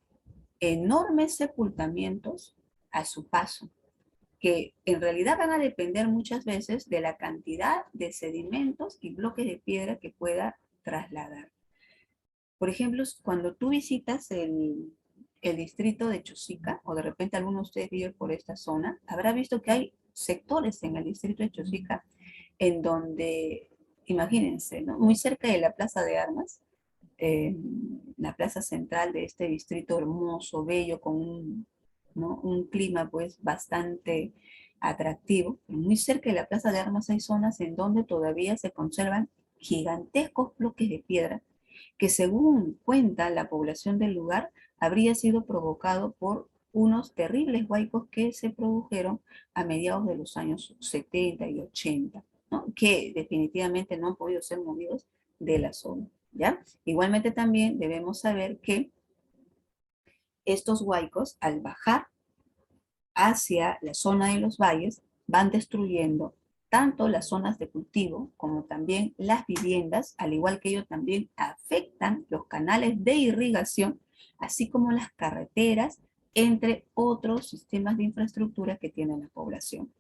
enormes sepultamientos a su paso, que en realidad van a depender muchas veces de la cantidad de sedimentos y bloques de piedra que pueda trasladar. Por ejemplo, cuando tú visitas el distrito de Chosica, o de repente alguno de ustedes vive por esta zona, habrá visto que hay sectores en el distrito de Chosica en donde imagínense, ¿no? Muy cerca de la Plaza de Armas, la plaza central de este distrito hermoso, bello, con un, ¿no? un clima pues bastante atractivo. Pero muy cerca de la Plaza de Armas hay zonas en donde todavía se conservan gigantescos bloques de piedra que según cuenta la población del lugar, habría sido provocado por unos terribles huaicos que se produjeron a mediados de los años 70 y 80, ¿no? Que definitivamente no han podido ser movidos de la zona, ¿ya? Igualmente también debemos saber que estos huaicos, al bajar hacia la zona de los valles, van destruyendo tanto las zonas de cultivo como también las viviendas, al igual que ello también afectan los canales de irrigación, así como las carreteras, entre otros sistemas de infraestructura que tiene la población.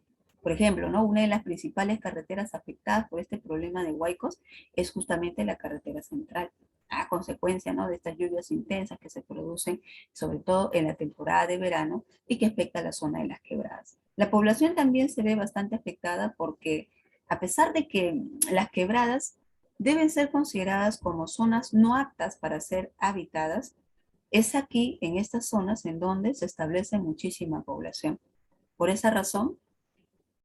Por ejemplo, ¿no? Una de las principales carreteras afectadas por este problema de huaicos es justamente la carretera central, a consecuencia, ¿no? de estas lluvias intensas que se producen sobre todo en la temporada de verano y que afecta a la zona de las quebradas. La población también se ve bastante afectada porque a pesar de que las quebradas deben ser consideradas como zonas no aptas para ser habitadas, es aquí, en estas zonas, en donde se establece muchísima población. Por esa razón,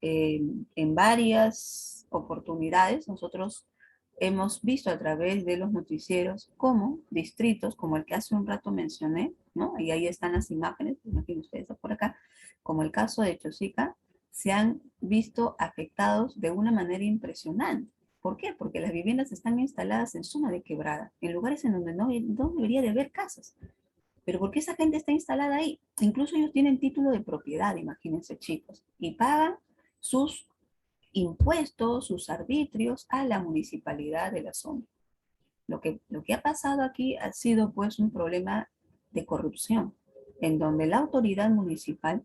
en varias oportunidades nosotros hemos visto a través de los noticieros cómo distritos, como el que hace un rato mencioné, ¿no? Y ahí están las imágenes, imaginen ustedes por acá, como el caso de Chosica, se han visto afectados de una manera impresionante. ¿Por qué? Porque las viviendas están instaladas en zona de quebrada, en lugares en donde no debería de haber casas. Pero ¿por qué esa gente está instalada ahí? Incluso ellos tienen título de propiedad, imagínense chicos, y pagan sus impuestos, sus arbitrios a la municipalidad de la zona. Lo que ha pasado aquí ha sido pues un problema de corrupción, en donde la autoridad municipal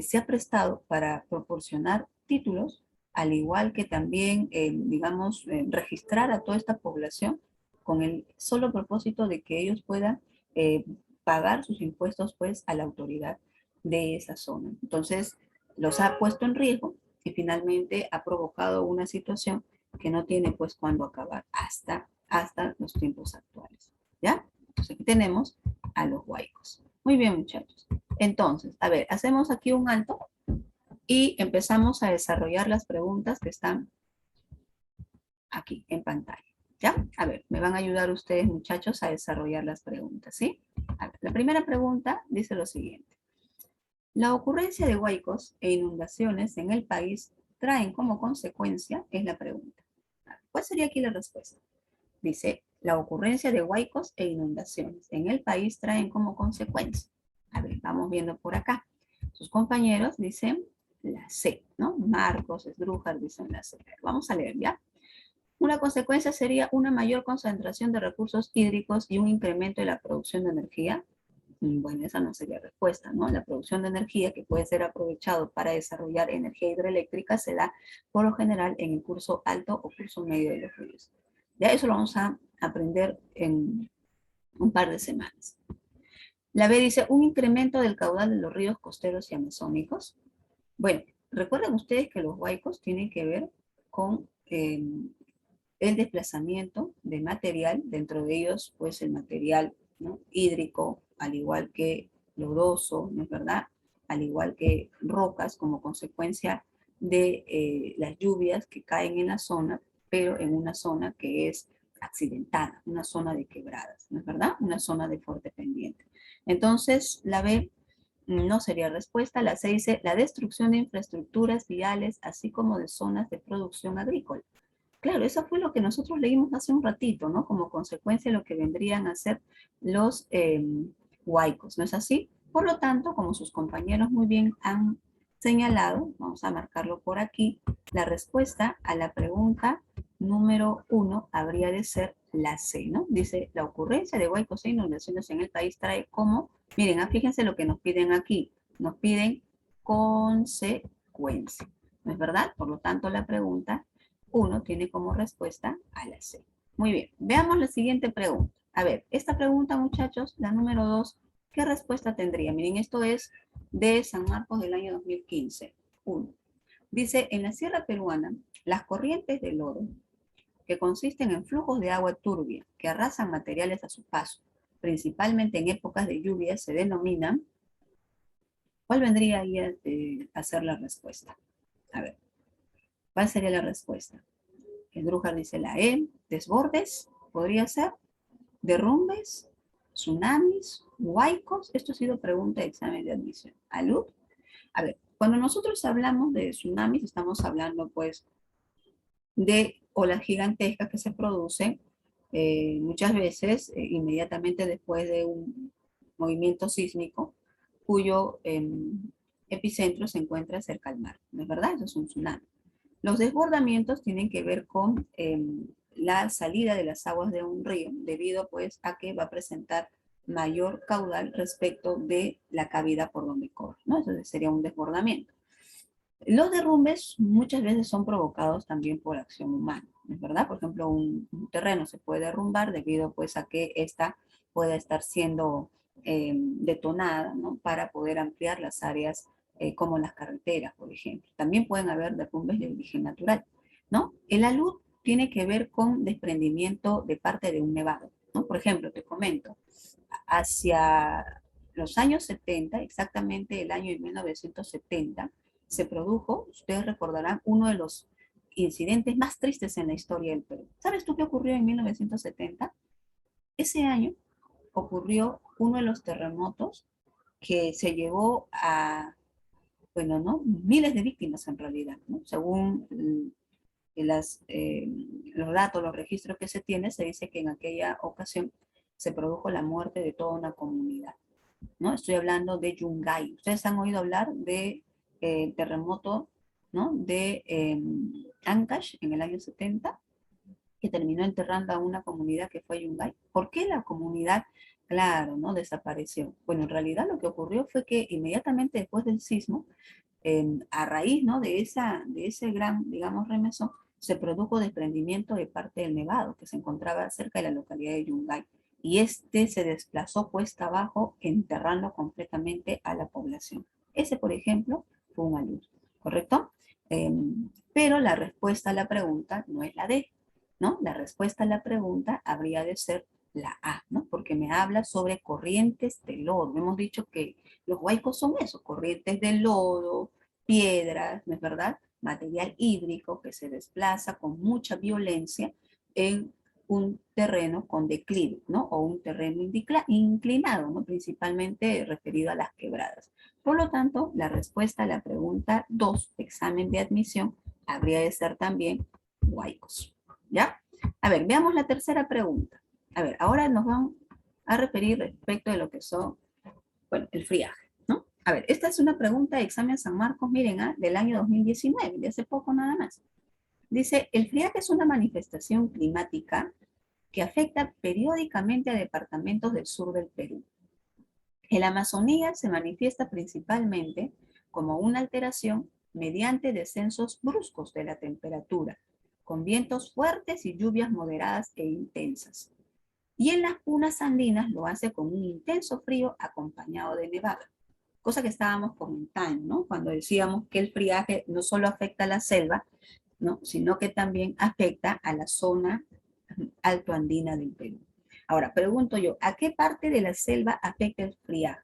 se ha prestado para proporcionar títulos, al igual que también, digamos, registrar a toda esta población con el solo propósito de que ellos puedan eh, pagar sus impuestos pues a la autoridad de esa zona. Entonces, los ha puesto en riesgo y finalmente ha provocado una situación que no tiene pues cuándo acabar hasta los tiempos actuales. ¿Ya? Entonces aquí tenemos a los huaicos. Muy bien, muchachos. Entonces, a ver, hacemos aquí un alto y empezamos a desarrollar las preguntas que están aquí en pantalla. ¿Ya? A ver, me van a ayudar ustedes, muchachos, a desarrollar las preguntas, ¿sí? A ver, la primera pregunta dice lo siguiente. La ocurrencia de huaicos e inundaciones en el país traen como consecuencia, es la pregunta. ¿Cuál sería aquí la respuesta? Dice, la ocurrencia de huaicos e inundaciones en el país traen como consecuencia. A ver, vamos viendo por acá. Sus compañeros dicen la C, ¿no? Marcos, Esdrújar dicen la C. Vamos a leer, ¿ya? Una consecuencia sería una mayor concentración de recursos hídricos y un incremento de la producción de energía. Bueno, esa no sería respuesta, ¿no? La producción de energía que puede ser aprovechado para desarrollar energía hidroeléctrica se da por lo general en el curso alto o curso medio de los ríos. Ya eso lo vamos a aprender en un par de semanas. La B dice, un incremento del caudal de los ríos costeros y amazónicos. Bueno, recuerden ustedes que los huaicos tienen que ver con el desplazamiento de material, dentro de ellos, pues el material, ¿no? hídrico, al igual que lodoso, ¿no es verdad? Al igual que rocas como consecuencia de las lluvias que caen en la zona, pero en una zona que es accidentada, una zona de quebradas, ¿no es verdad? Una zona de fuerte pendiente. Entonces, la B no sería respuesta. La C dice la destrucción de infraestructuras viales, así como de zonas de producción agrícola. Claro, eso fue lo que nosotros leímos hace un ratito, ¿no? Como consecuencia de lo que vendrían a ser los huaicos, ¿no es así? Por lo tanto, como sus compañeros muy bien han señalado, vamos a marcarlo por aquí, la respuesta a la pregunta número 1 habría de ser la C, ¿no? Dice, la ocurrencia de huaicos e inundaciones en el país trae como, miren, fíjense lo que nos piden aquí, nos piden consecuencia, ¿no es verdad? Por lo tanto, la pregunta 1 tiene como respuesta a la C. Muy bien, veamos la siguiente pregunta. A ver, esta pregunta, muchachos, la número 2, ¿qué respuesta tendría? Miren, esto es de San Marcos del año 2015. 1. Dice, en la sierra peruana, las corrientes de lodo que consisten en flujos de agua turbia que arrasan materiales a su paso, principalmente en épocas de lluvia, se denominan. ¿Cuál vendría ahí a ser la respuesta? A ver, ¿cuál sería la respuesta? El Drújar dice la E, desbordes, podría ser, derrumbes, tsunamis, huaicos. Esto ha sido pregunta de examen de admisión. ¿Alud? A ver, cuando nosotros hablamos de tsunamis, estamos hablando pues de olas gigantescas que se producen muchas veces inmediatamente después de un movimiento sísmico cuyo epicentro se encuentra cerca al mar. ¿No es verdad? Eso es un tsunami. Los desbordamientos tienen que ver con la salida de las aguas de un río, debido pues a que va a presentar mayor caudal respecto de la cavidad por donde corre, ¿no? Eso sería un desbordamiento. Los derrumbes muchas veces son provocados también por acción humana, ¿es verdad? Por ejemplo, un terreno se puede derrumbar debido pues a que ésta pueda estar siendo detonada, ¿no? Para poder ampliar las áreas como las carreteras, por ejemplo. También pueden haber derrumbes de origen natural, ¿no? El alud tiene que ver con desprendimiento de parte de un nevado, ¿no? Por ejemplo, te comento, hacia los años 70, exactamente el año de 1970, se produjo, ustedes recordarán, uno de los incidentes más tristes en la historia del Perú. ¿Sabes tú qué ocurrió en 1970? Ese año ocurrió uno de los terremotos que se llevó a, bueno, ¿no? Miles de víctimas en realidad, ¿no? Según los datos, los registros que se tienen, se dice que en aquella ocasión se produjo la muerte de toda una comunidad, ¿no? Estoy hablando de Yungay. Ustedes han oído hablar de terremoto, ¿no? De Ancash en el año 70, que terminó enterrando a una comunidad que fue Yungay. ¿Por qué la comunidad, claro, ¿no? Desapareció? Bueno, en realidad lo que ocurrió fue que inmediatamente después del sismo, a raíz, ¿no? de ese gran, digamos, remesón, se produjo desprendimiento de parte del nevado que se encontraba cerca de la localidad de Yungay. Y este se desplazó cuesta abajo, enterrando completamente a la población. Ese, por ejemplo, fue un alud, ¿correcto? Pero la respuesta a la pregunta no es la D, ¿no? La respuesta a la pregunta habría de ser la A, ¿no? Porque me habla sobre corrientes de lodo. Hemos dicho que los huaicos son eso, corrientes de lodo, piedras, ¿no es verdad? Material hídrico que se desplaza con mucha violencia en un terreno con declive, ¿no? O un terreno inclinado, ¿no? Principalmente referido a las quebradas. Por lo tanto, la respuesta a la pregunta 2, examen de admisión, habría de ser también huaicos. ¿Ya? A ver, veamos la tercera pregunta. A ver, ahora nos vamos a referir respecto de lo que son, bueno, el friaje, ¿no? A ver, esta es una pregunta de examen San Marcos, miren, del año 2019, de hace poco nada más. Dice, el friaje es una manifestación climática que afecta periódicamente a departamentos del sur del Perú. En la Amazonía se manifiesta principalmente como una alteración mediante descensos bruscos de la temperatura, con vientos fuertes y lluvias moderadas e intensas. Y en las punas andinas lo hace con un intenso frío acompañado de nevada. Cosa que estábamos comentando, ¿no? Cuando decíamos que el friaje no solo afecta a la selva, ¿no? Sino que también afecta a la zona altoandina del Perú. Ahora, pregunto yo, ¿a qué parte de la selva afecta el friaje?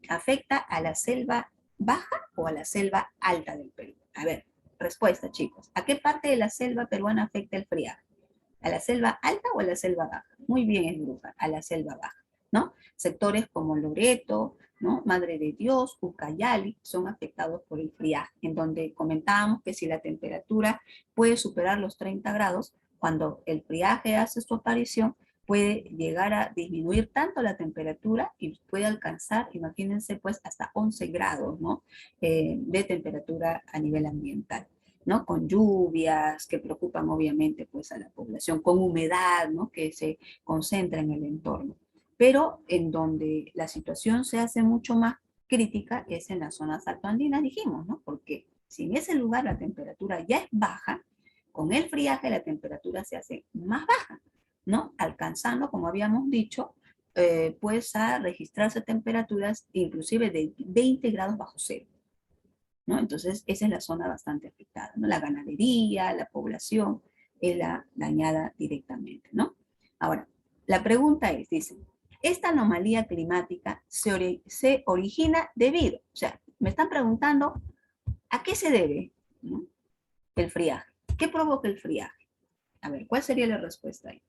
¿Afecta a la selva baja o a la selva alta del Perú? A ver, respuesta, chicos. ¿A qué parte de la selva peruana afecta el friaje? ¿A la selva alta o a la selva baja? Muy bien, Esdrújar, a la selva baja, ¿no? Sectores como Loreto, ¿no? Madre de Dios, Ucayali, son afectados por el friaje, en donde comentábamos que si la temperatura puede superar los 30 grados, cuando el friaje hace su aparición, puede llegar a disminuir tanto la temperatura y puede alcanzar, imagínense, pues hasta 11 grados, ¿no? De temperatura a nivel ambiental. ¿No? Con lluvias que preocupan obviamente pues a la población, con humedad, ¿no? Que se concentra en el entorno. Pero en donde la situación se hace mucho más crítica es en las zonas altoandinas, dijimos, ¿no? Porque si en ese lugar la temperatura ya es baja, con el friaje la temperatura se hace más baja, ¿no? Alcanzando, como habíamos dicho, pues a registrarse temperaturas inclusive de 20 grados bajo cero. ¿No? Entonces, esa es la zona bastante afectada, ¿no? La ganadería, la población, es la dañada directamente, ¿no? Ahora, la pregunta es, dice, esta anomalía climática se origina debido, o sea, me están preguntando, ¿a qué se debe, ¿no? El friaje? ¿Qué provoca el friaje? A ver, ¿cuál sería la respuesta ahí?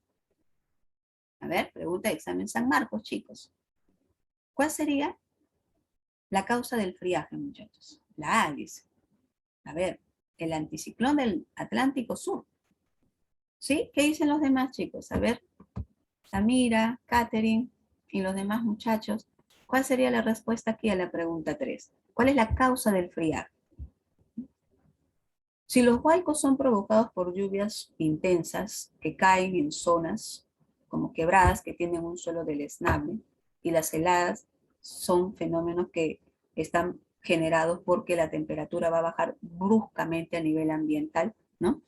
A ver, pregunta de examen San Marcos, chicos. ¿Cuál sería la causa del friaje, muchachos? La A, dice. A ver, el anticiclón del Atlántico Sur. ¿Sí? ¿Qué dicen los demás, chicos? A ver, Samira, Katherine y los demás muchachos. ¿Cuál sería la respuesta aquí a la pregunta 3? ¿Cuál es la causa del friaje? Si los huaicos son provocados por lluvias intensas que caen en zonas como quebradas que tienen un suelo deleznable, y las heladas son fenómenos que están generados porque la temperatura va a bajar bruscamente a nivel ambiental, ¿no?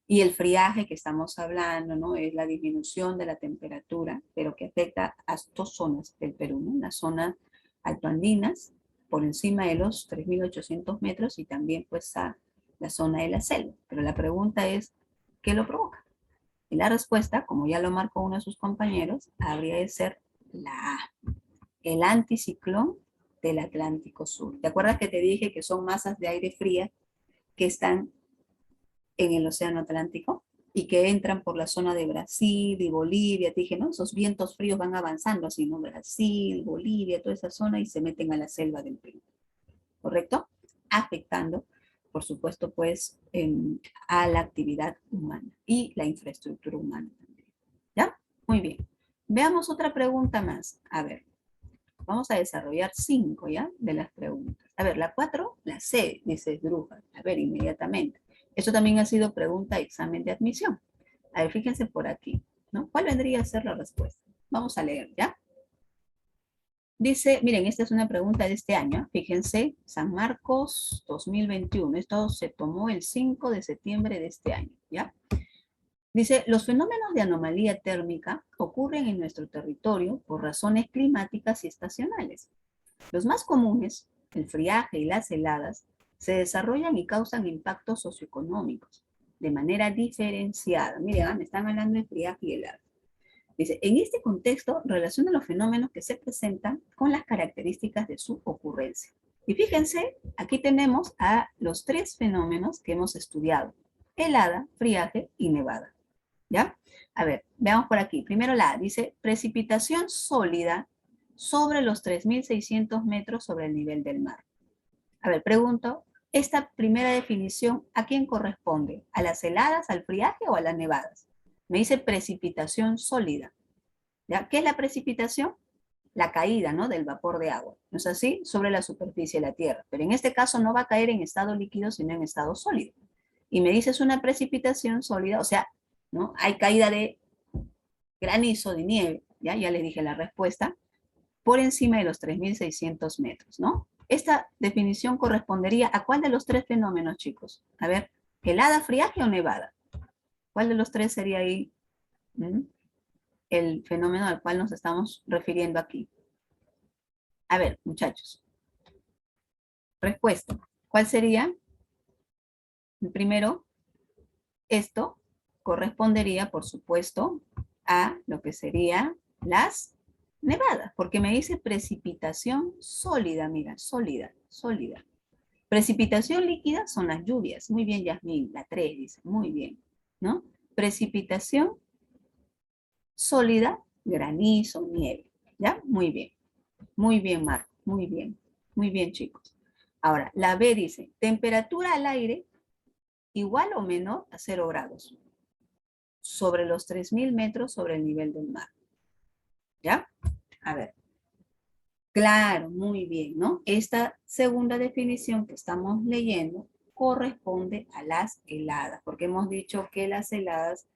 Y el friaje que estamos hablando, ¿no? Es la disminución de la temperatura, pero que afecta a dos zonas del Perú, ¿no? Las zonas altoandinas, por encima de los 3.800 metros, y también pues a la zona de la selva. Pero la pregunta es, ¿qué lo provoca? Y la respuesta, como ya lo marcó uno de sus compañeros, habría de ser la A, el anticiclón del Atlántico Sur. ¿Te acuerdas que te dije que son masas de aire fría que están en el Océano Atlántico y que entran por la zona de Brasil y Bolivia? Te dije, ¿no? Esos vientos fríos van avanzando así, ¿no? Brasil, Bolivia, toda esa zona, y se meten a la selva del Perú, ¿correcto? Afectando, por supuesto, pues, a la actividad humana y la infraestructura humana también. ¿Ya? Muy bien. Veamos otra pregunta más. A ver, vamos a desarrollar 5, ¿ya? De las preguntas. A ver, la 4, la C, dice Bruja. A ver, inmediatamente. Eso también ha sido pregunta de examen de admisión. A ver, fíjense por aquí, ¿no? ¿Cuál vendría a ser la respuesta? Vamos a leer, ¿ya? Dice, miren, esta es una pregunta de este año. Fíjense, San Marcos 2021. Esto se tomó el 5 de septiembre de este año, ¿ya? Dice, los fenómenos de anomalía térmica ocurren en nuestro territorio por razones climáticas y estacionales. Los más comunes, el friaje y las heladas, se desarrollan y causan impactos socioeconómicos de manera diferenciada. Miren, me están hablando de friaje y heladas. Dice, en este contexto relaciona los fenómenos que se presentan con las características de su ocurrencia. Y fíjense, aquí tenemos a los 3 fenómenos que hemos estudiado: helada, friaje y nevada. ¿Ya? A ver, veamos por aquí. Primero la A, dice precipitación sólida sobre los 3.600 metros sobre el nivel del mar. A ver, pregunto, esta primera definición, ¿a quién corresponde? ¿A las heladas, al friaje o a las nevadas? Me dice precipitación sólida. ¿Ya? ¿Qué es la precipitación? La caída, ¿no? Del vapor de agua, ¿no es así? Sobre la superficie de la Tierra. Pero en este caso no va a caer en estado líquido, sino en estado sólido. Y me dices una precipitación sólida, o sea, ¿no? Hay caída de granizo, de nieve, ya les dije la respuesta, por encima de los 3.600 metros, ¿no? Esta definición correspondería a cuál de los 3 fenómenos, chicos. A ver, helada, friaje o nevada. ¿Cuál de los 3 sería ahí el fenómeno al cual nos estamos refiriendo aquí? A ver, muchachos. Respuesta. ¿Cuál sería? El primero, esto correspondería, por supuesto, a lo que sería las nevadas, porque me dice precipitación sólida, mira, sólida, sólida. Precipitación líquida son las lluvias. Muy bien, Yasmín, la 3 dice, muy bien, ¿no? Precipitación sólida, granizo, nieve, ¿ya? Muy bien, Marco, muy bien, chicos. Ahora, la B dice, temperatura al aire igual o menor a 0 grados sobre los 3.000 metros sobre el nivel del mar. ¿Ya? A ver. Claro, muy bien, ¿no? Esta segunda definición que estamos leyendo corresponde a las heladas, porque hemos dicho que las heladas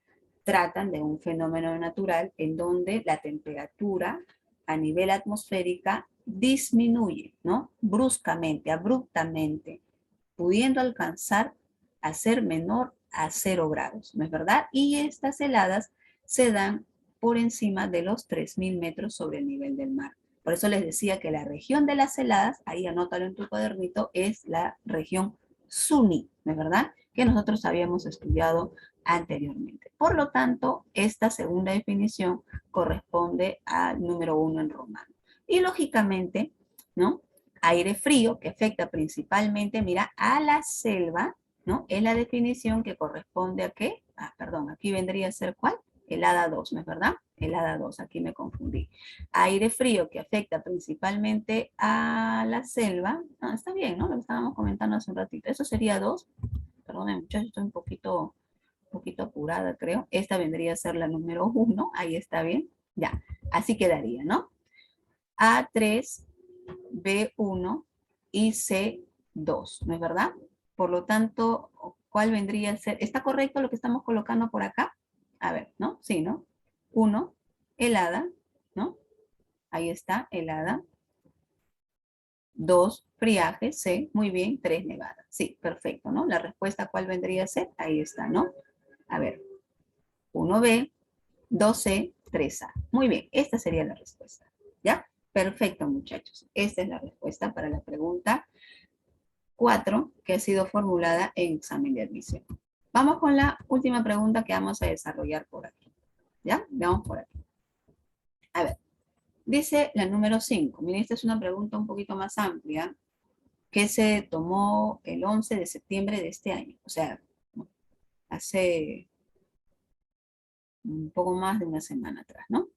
tratan de un fenómeno natural en donde la temperatura a nivel atmosférica disminuye, ¿no? Bruscamente, abruptamente, pudiendo alcanzar a ser menor a 0 grados, ¿no es verdad? Y estas heladas se dan por encima de los 3.000 metros sobre el nivel del mar. Por eso les decía que la región de las heladas, ahí anótalo en tu cuadernito, es la región Suni, ¿no es verdad? Que nosotros habíamos estudiado anteriormente. Por lo tanto, esta segunda definición corresponde al número 1 en romano. Y lógicamente, ¿no? Aire frío, que afecta principalmente, mira, a la selva, ¿no? Es la definición que corresponde a qué? Ah, perdón, aquí vendría a ser ¿cuál? El hada 2, ¿no es verdad? El hada 2, aquí me confundí. Aire frío que afecta principalmente a la selva. Ah, está bien, ¿no? Lo que estábamos comentando hace un ratito. Eso sería 2. Perdón, muchachos, estoy un poquito apurada, creo. Esta vendría a ser la número 1. Ahí está bien. Ya, así quedaría, ¿no? A3, B1 y C2, ¿no es verdad? Por lo tanto, ¿cuál vendría a ser? ¿Está correcto lo que estamos colocando por acá? A ver, ¿no? Sí, ¿no? 1, helada, ¿no? Ahí está, helada. 2, friaje, C, muy bien. 3, nevada. Sí, perfecto, ¿no? La respuesta, ¿cuál vendría a ser? Ahí está, ¿no? A ver, 1B, 2C, 3A. Muy bien, esta sería la respuesta. ¿Ya? Perfecto, muchachos. Esta es la respuesta para la pregunta 4 que ha sido formulada en examen de admisión. Vamos con la última pregunta que vamos a desarrollar por aquí. ¿Ya? Veamos por aquí. A ver, dice la número 5. Miren, esta es una pregunta un poquito más amplia que se tomó el 11 de septiembre de este año. O sea, hace un poco más de una semana atrás, ¿no?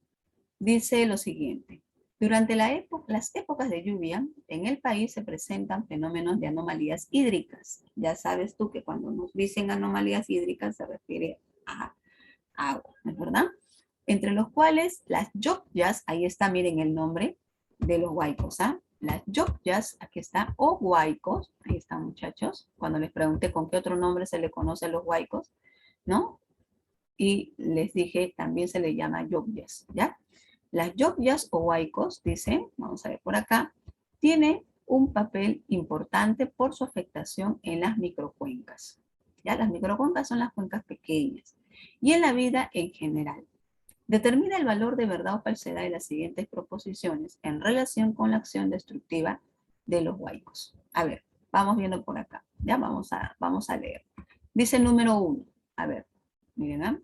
Dice lo siguiente. Durante las épocas de lluvia, en el país se presentan fenómenos de anomalías hídricas. Ya sabes tú que cuando nos dicen anomalías hídricas se refiere a agua, ¿no es verdad? Entre los cuales las lluvias, ahí está, miren el nombre de los huaicos, ¿ah? Las lluvias, aquí está, o huaicos, ahí están muchachos, cuando les pregunté con qué otro nombre se le conoce a los huaicos, ¿no? Y les dije, también se le llama lluvias, ¿ya? Las lluvias o huaicos, dice, vamos a ver por acá, tiene un papel importante por su afectación en las microcuencas. ¿Ya? Las microcuencas son las cuencas pequeñas. Y en la vida en general. Determina el valor de verdad o falsedad de las siguientes proposiciones en relación con la acción destructiva de los huaicos. A ver, vamos viendo por acá. Ya vamos a leer. Dice el número 1. A ver, miren, ¿eh?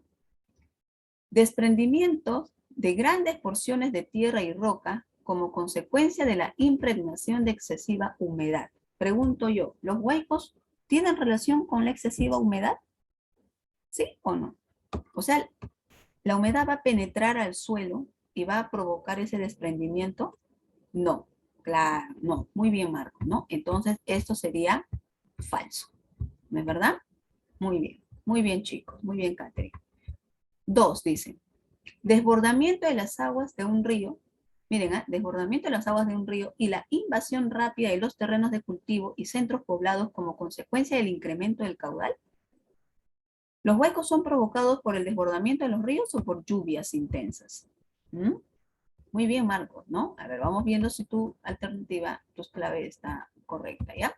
Desprendimientos de grandes porciones de tierra y roca como consecuencia de la impregnación de excesiva humedad. Pregunto yo, ¿los huaicos tienen relación con la excesiva humedad? ¿Sí o no? O sea, ¿la humedad va a penetrar al suelo y va a provocar ese desprendimiento? No, claro, no. Muy bien, Marco, ¿no? Entonces, esto sería falso, ¿no es verdad? Muy bien, chicos, muy bien, Catherine. 2, dice, desbordamiento de las aguas de un río, miren, desbordamiento de las aguas de un río y la invasión rápida de los terrenos de cultivo y centros poblados como consecuencia del incremento del caudal. ¿Los huecos son provocados por el desbordamiento de los ríos o por lluvias intensas? ¿Mm? Muy bien, Marcos, ¿no? A ver, vamos viendo si tu alternativa, tu clave está correcta, ¿ya?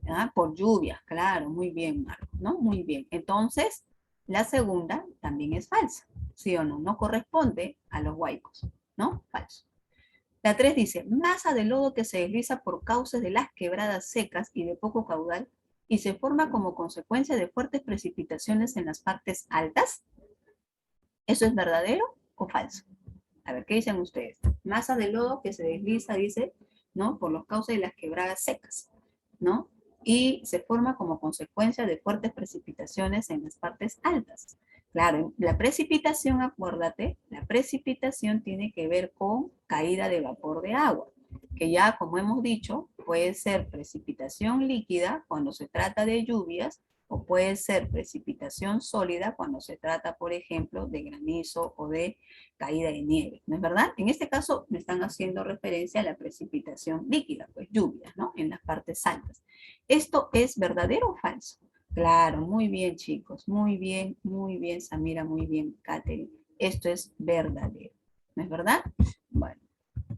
¿Ya? Por lluvias, claro, muy bien, Marcos, ¿no? Muy bien. Entonces, la segunda también es falsa, ¿sí o no? No corresponde a los huaicos, ¿no? Falso. La 3 dice, masa de lodo que se desliza por cauces de las quebradas secas y de poco caudal y se forma como consecuencia de fuertes precipitaciones en las partes altas. ¿Eso es verdadero o falso? A ver, ¿qué dicen ustedes? Masa de lodo que se desliza, dice, ¿no? Por los cauces de las quebradas secas, ¿no? Y se forma como consecuencia de fuertes precipitaciones en las partes altas. Claro, la precipitación, acuérdate, la precipitación tiene que ver con caída de vapor de agua, que ya, como hemos dicho, puede ser precipitación líquida cuando se trata de lluvias, o puede ser precipitación sólida cuando se trata, por ejemplo, de granizo o de caída de nieve, ¿no es verdad? En este caso me están haciendo referencia a la precipitación líquida, pues lluvias, ¿no? En las partes altas. ¿Esto es verdadero o falso? Claro, muy bien, chicos, muy bien, Samira, muy bien, Katherine. Esto es verdadero, ¿no es verdad? Bueno,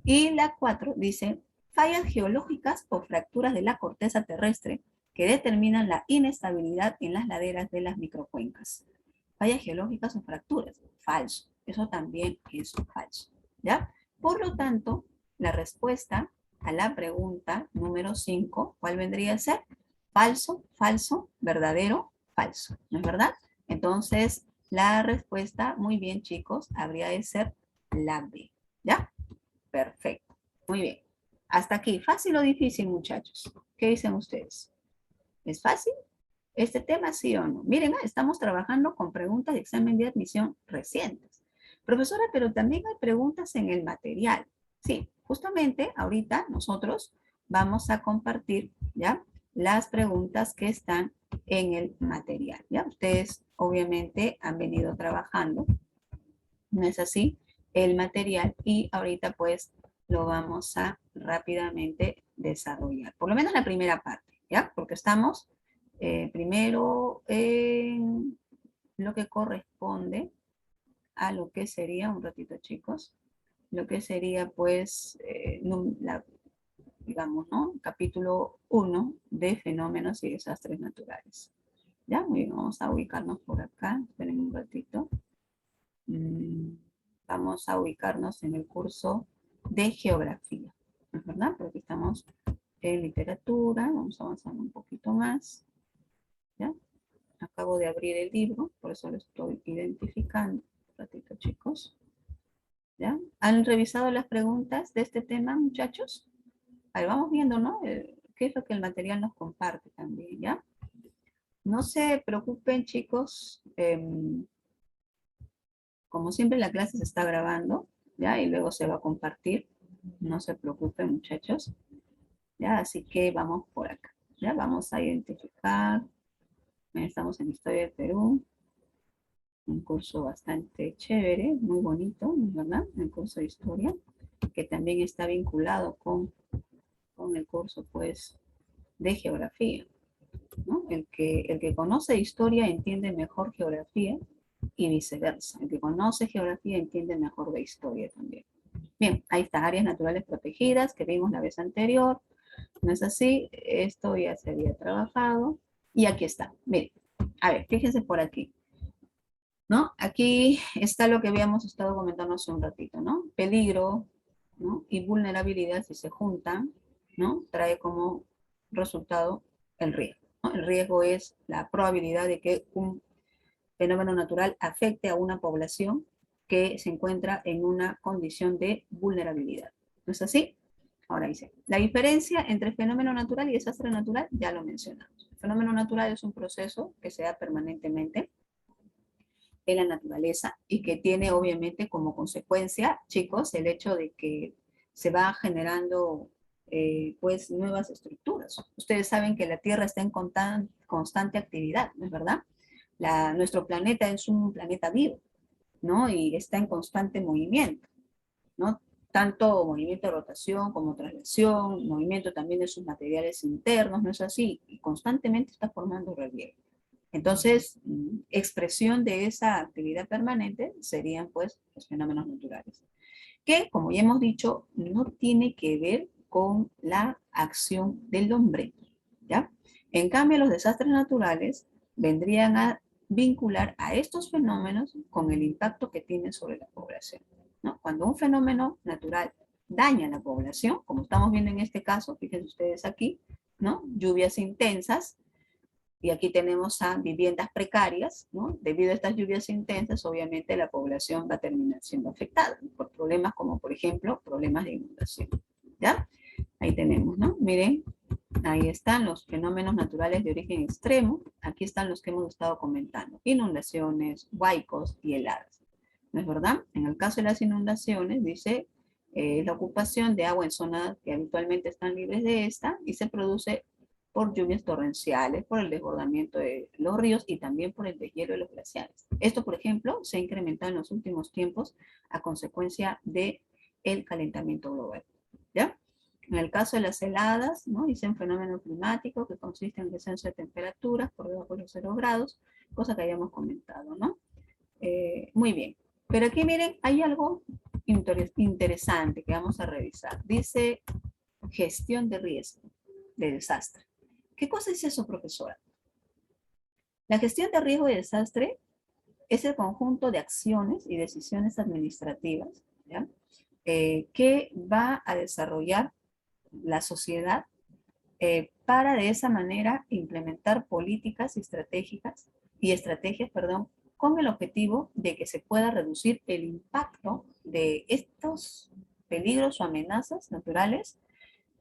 y la 4 dice, fallas geológicas o fracturas de la corteza terrestre que determinan la inestabilidad en las laderas de las microcuencas. Fallas geológicas o fracturas, falso. Eso también es falso, ¿ya? Por lo tanto, la respuesta a la pregunta número 5, ¿cuál vendría a ser? Falso, falso, verdadero, falso, ¿no es verdad? Entonces, la respuesta, muy bien chicos, habría de ser la B. ¿Ya? Perfecto. Muy bien. Hasta aquí. ¿Fácil o difícil, muchachos? ¿Qué dicen ustedes? ¿Es fácil? ¿Este tema sí o no? Miren, estamos trabajando con preguntas de examen de admisión recientes. Profesora, pero también hay preguntas en el material. Sí, justamente ahorita nosotros vamos a compartir, ¿ya? Las preguntas que están en el material, ¿ya? Ustedes obviamente han venido trabajando, ¿no es así? El material y ahorita pues lo vamos a rápidamente desarrollar. Por lo menos la primera parte, ¿ya? Porque estamos primero en lo que corresponde a lo que sería, un ratito chicos, lo que sería pues, digamos, ¿no? Capítulo 1 de fenómenos y desastres naturales. Ya, muy bien, vamos a ubicarnos por acá, esperen un ratito. Vamos a ubicarnos en el curso de geografía, ¿no es verdad? Porque estamos en literatura, vamos avanzando un poquito más, ¿ya? Acabo de abrir el libro, por eso lo estoy identificando. Un ratito, chicos. ¿Ya? ¿Han revisado las preguntas de este tema, muchachos? Ahí vamos viendo, ¿no? ¿Qué es lo que el material nos comparte también, ¿ya? No se preocupen, chicos. Como siempre, la clase se está grabando, ¿ya? Y luego se va a compartir. No se preocupen, muchachos. ¿Ya? Así que vamos por acá. ¿Ya? Vamos a identificar. Estamos en Historia del Perú. Un curso bastante chévere, muy bonito, ¿verdad? El curso de Historia, que también está vinculado con el curso, pues, de Geografía, ¿no? El que conoce Historia entiende mejor Geografía y viceversa. El que conoce Geografía entiende mejor de Historia también. Bien, ahí está, áreas naturales protegidas, que vimos la vez anterior. ¿No es así? Esto ya se había trabajado. Y aquí está. Miren, a ver, fíjense por aquí. ¿No? Aquí está lo que habíamos estado comentando hace un ratito, ¿no? Peligro, ¿no? Y vulnerabilidad, si se juntan, ¿no? Trae como resultado el riesgo, ¿no? El riesgo es la probabilidad de que un fenómeno natural afecte a una población que se encuentra en una condición de vulnerabilidad. ¿No es así? Ahora dice, la diferencia entre fenómeno natural y desastre natural ya lo mencionamos. El fenómeno natural es un proceso que se da permanentemente en la naturaleza y que tiene obviamente como consecuencia, chicos, el hecho de que se va generando pues nuevas estructuras. Ustedes saben que la Tierra está en constante actividad, ¿no es verdad? Nuestro planeta es un planeta vivo, ¿no? Y está en constante movimiento, ¿no? Tanto movimiento de rotación como traslación, movimiento también de sus materiales internos, ¿no es así? Y constantemente está formando relieve. Entonces, expresión de esa actividad permanente serían pues los fenómenos naturales, que como ya hemos dicho, no tiene que ver con la acción del hombre, ¿ya? En cambio, los desastres naturales vendrían a vincular a estos fenómenos con el impacto que tienen sobre la población, ¿no? Cuando un fenómeno natural daña a la población, como estamos viendo en este caso, fíjense ustedes aquí, ¿no? Lluvias intensas, y aquí tenemos a viviendas precarias, ¿no? Debido a estas lluvias intensas, obviamente la población va a terminar siendo afectada por problemas como, por ejemplo, problemas de inundación, ¿ya? Ahí tenemos, ¿no? Miren, ahí están los fenómenos naturales de origen extremo. Aquí están los que hemos estado comentando. Inundaciones, huaicos y heladas. ¿No es verdad? En el caso de las inundaciones, dice, la ocupación de agua en zonas que habitualmente están libres de esta y se produce por lluvias torrenciales, por el desbordamiento de los ríos y también por el deshielo de los glaciares. Esto, por ejemplo, se ha incrementado en los últimos tiempos a consecuencia del calentamiento global. ¿Ya? En el caso de las heladas, ¿no? Dice un fenómeno climático que consiste en el descenso de temperaturas por debajo de los 0 grados, cosa que habíamos comentado, ¿no? Muy bien. Pero aquí miren, hay algo interesante que vamos a revisar. Dice gestión de riesgo, de desastre. ¿Qué cosa es eso, profesora? La gestión de riesgo de desastre es el conjunto de acciones y decisiones administrativas, ¿ya? Que va a desarrollar la sociedad para de esa manera implementar políticas estratégicas y estrategias, perdón, con el objetivo de que se pueda reducir el impacto de estos peligros o amenazas naturales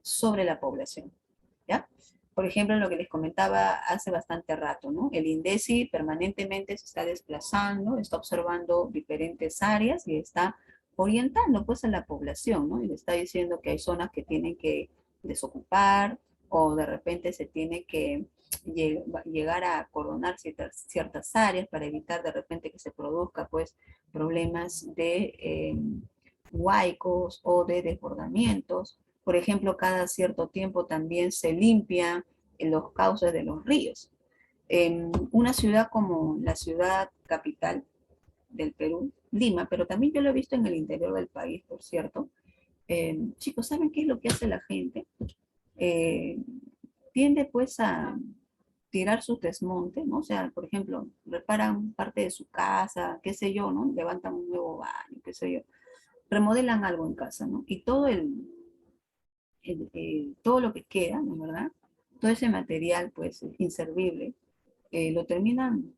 sobre la población, ¿ya? Por ejemplo, lo que les comentaba hace bastante rato, ¿no? El INDECI permanentemente se está desplazando, está observando diferentes áreas y está orientando pues a la población, ¿no? Y le está diciendo que hay zonas que tienen que desocupar o de repente se tiene que llegar a coronar ciertas áreas para evitar de repente que se produzca pues problemas de huaicos o de desbordamientos. Por ejemplo, cada cierto tiempo también se limpian los cauces de los ríos. En una ciudad como la ciudad capital del Perú, Lima, pero también yo lo he visto en el interior del país, por cierto. Chicos, ¿saben qué es lo que hace la gente? Eh, Tiende pues a tirar sus desmontes, ¿no? O sea, por ejemplo, reparan parte de su casa, qué sé yo, ¿no? Levantan un nuevo baño, qué sé yo. Remodelan algo en casa, ¿no? Y todo lo que queda, ¿no es verdad? Todo ese material, pues, inservible, lo terminan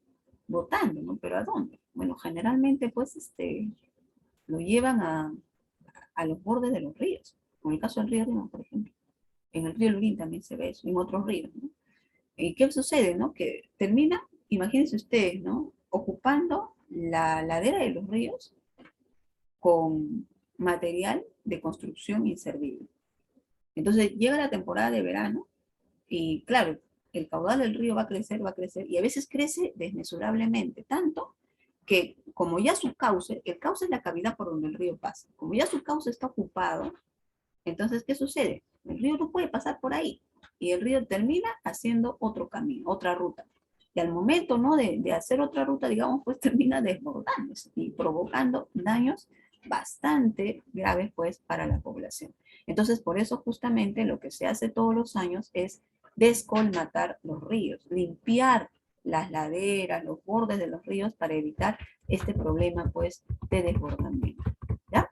botando, ¿no? Pero ¿a dónde? Bueno, generalmente, pues, lo llevan a los bordes de los ríos. En el caso del río Rímac, por ejemplo. En el río Lurín también se ve eso, en otros ríos, ¿no? ¿Y qué sucede, no? Que termina, imagínense ustedes, ¿no? Ocupando la ladera de los ríos con material de construcción inservible. Entonces llega la temporada de verano y claro, el caudal del río va a crecer y a veces crece desmesurablemente, tanto que como ya su cauce, el cauce es la cavidad por donde el río pasa, como ya su cauce está ocupado, entonces, ¿qué sucede? El río no puede pasar por ahí y el río termina haciendo otro camino, otra ruta. Y al momento, ¿no? de hacer otra ruta, digamos, pues termina desbordándose y provocando daños bastante graves, pues, para la población. Entonces, por eso justamente lo que se hace todos los años es descolmatar los ríos, limpiar las laderas, los bordes de los ríos para evitar este problema, pues, de desbordamiento. ¿Ya?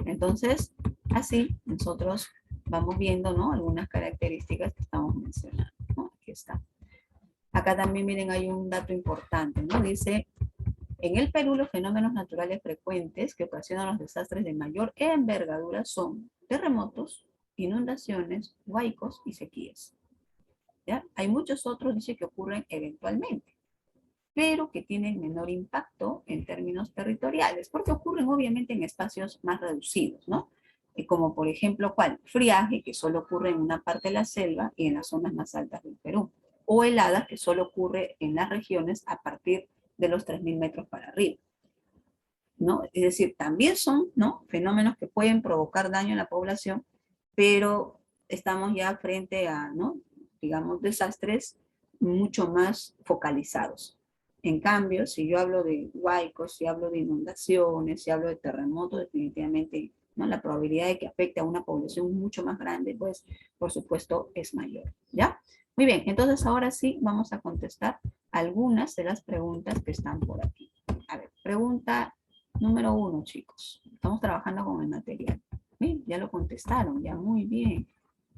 Entonces, así nosotros vamos viendo, ¿no? Algunas características que estamos mencionando, ¿no? Aquí está. Acá también, miren, hay un dato importante, ¿no? Dice, en el Perú los fenómenos naturales frecuentes que ocasionan los desastres de mayor envergadura son terremotos, inundaciones, huaicos y sequías. ¿Ya? Hay muchos otros, dice, que ocurren eventualmente, pero que tienen menor impacto en términos territoriales, porque ocurren obviamente en espacios más reducidos, ¿no? Como por ejemplo, ¿cuál? Friaje, que solo ocurre en una parte de la selva y en las zonas más altas del Perú, o heladas, que solo ocurre en las regiones a partir de los 3.000 metros para arriba, ¿no? Es decir, también son, ¿no? Fenómenos que pueden provocar daño en la población, pero estamos ya frente a, ¿no? Digamos, desastres mucho más focalizados. En cambio, si yo hablo de huaicos, si hablo de inundaciones, si hablo de terremotos, definitivamente, ¿no? La probabilidad de que afecte a una población mucho más grande, pues, por supuesto, es mayor, ¿ya? Muy bien, entonces ahora sí vamos a contestar algunas de las preguntas que están por aquí. A ver, pregunta número 1, chicos. Estamos trabajando con el material. Bien, ya lo contestaron, ya muy bien.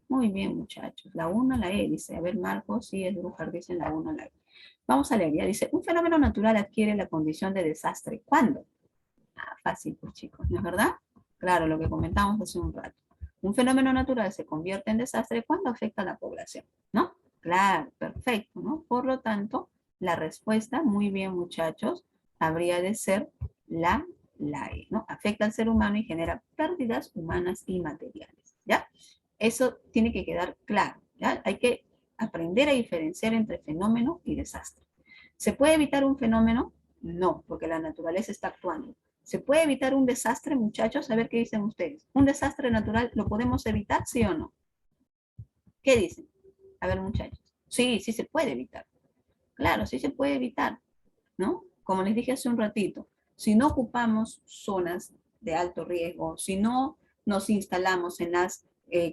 Muy bien, muchachos. La 1, la E, dice. A ver, Marcos, sí, es Brujar, dice la 1, la E. Vamos a leer, ya dice, un fenómeno natural adquiere la condición de desastre. ¿Cuándo? Ah, fácil, pues, chicos, ¿no es verdad? Claro, lo que comentamos hace un rato. Un fenómeno natural se convierte en desastre cuando afecta a la población, ¿no? Claro, perfecto, ¿no? Por lo tanto, la respuesta, muy bien, muchachos, habría de ser la, la E, ¿no? Afecta al ser humano y genera pérdidas humanas y materiales, ¿ya? Eso tiene que quedar claro, ¿ya? Hay que aprender a diferenciar entre fenómeno y desastre. ¿Se puede evitar un fenómeno? No, porque la naturaleza está actuando. ¿Se puede evitar un desastre, muchachos? A ver qué dicen ustedes. ¿Un desastre natural lo podemos evitar, sí o no? ¿Qué dicen? A ver, muchachos. Sí, sí se puede evitar. Claro, sí se puede evitar, ¿no? Como les dije hace un ratito, si no ocupamos zonas de alto riesgo, si no nos instalamos en las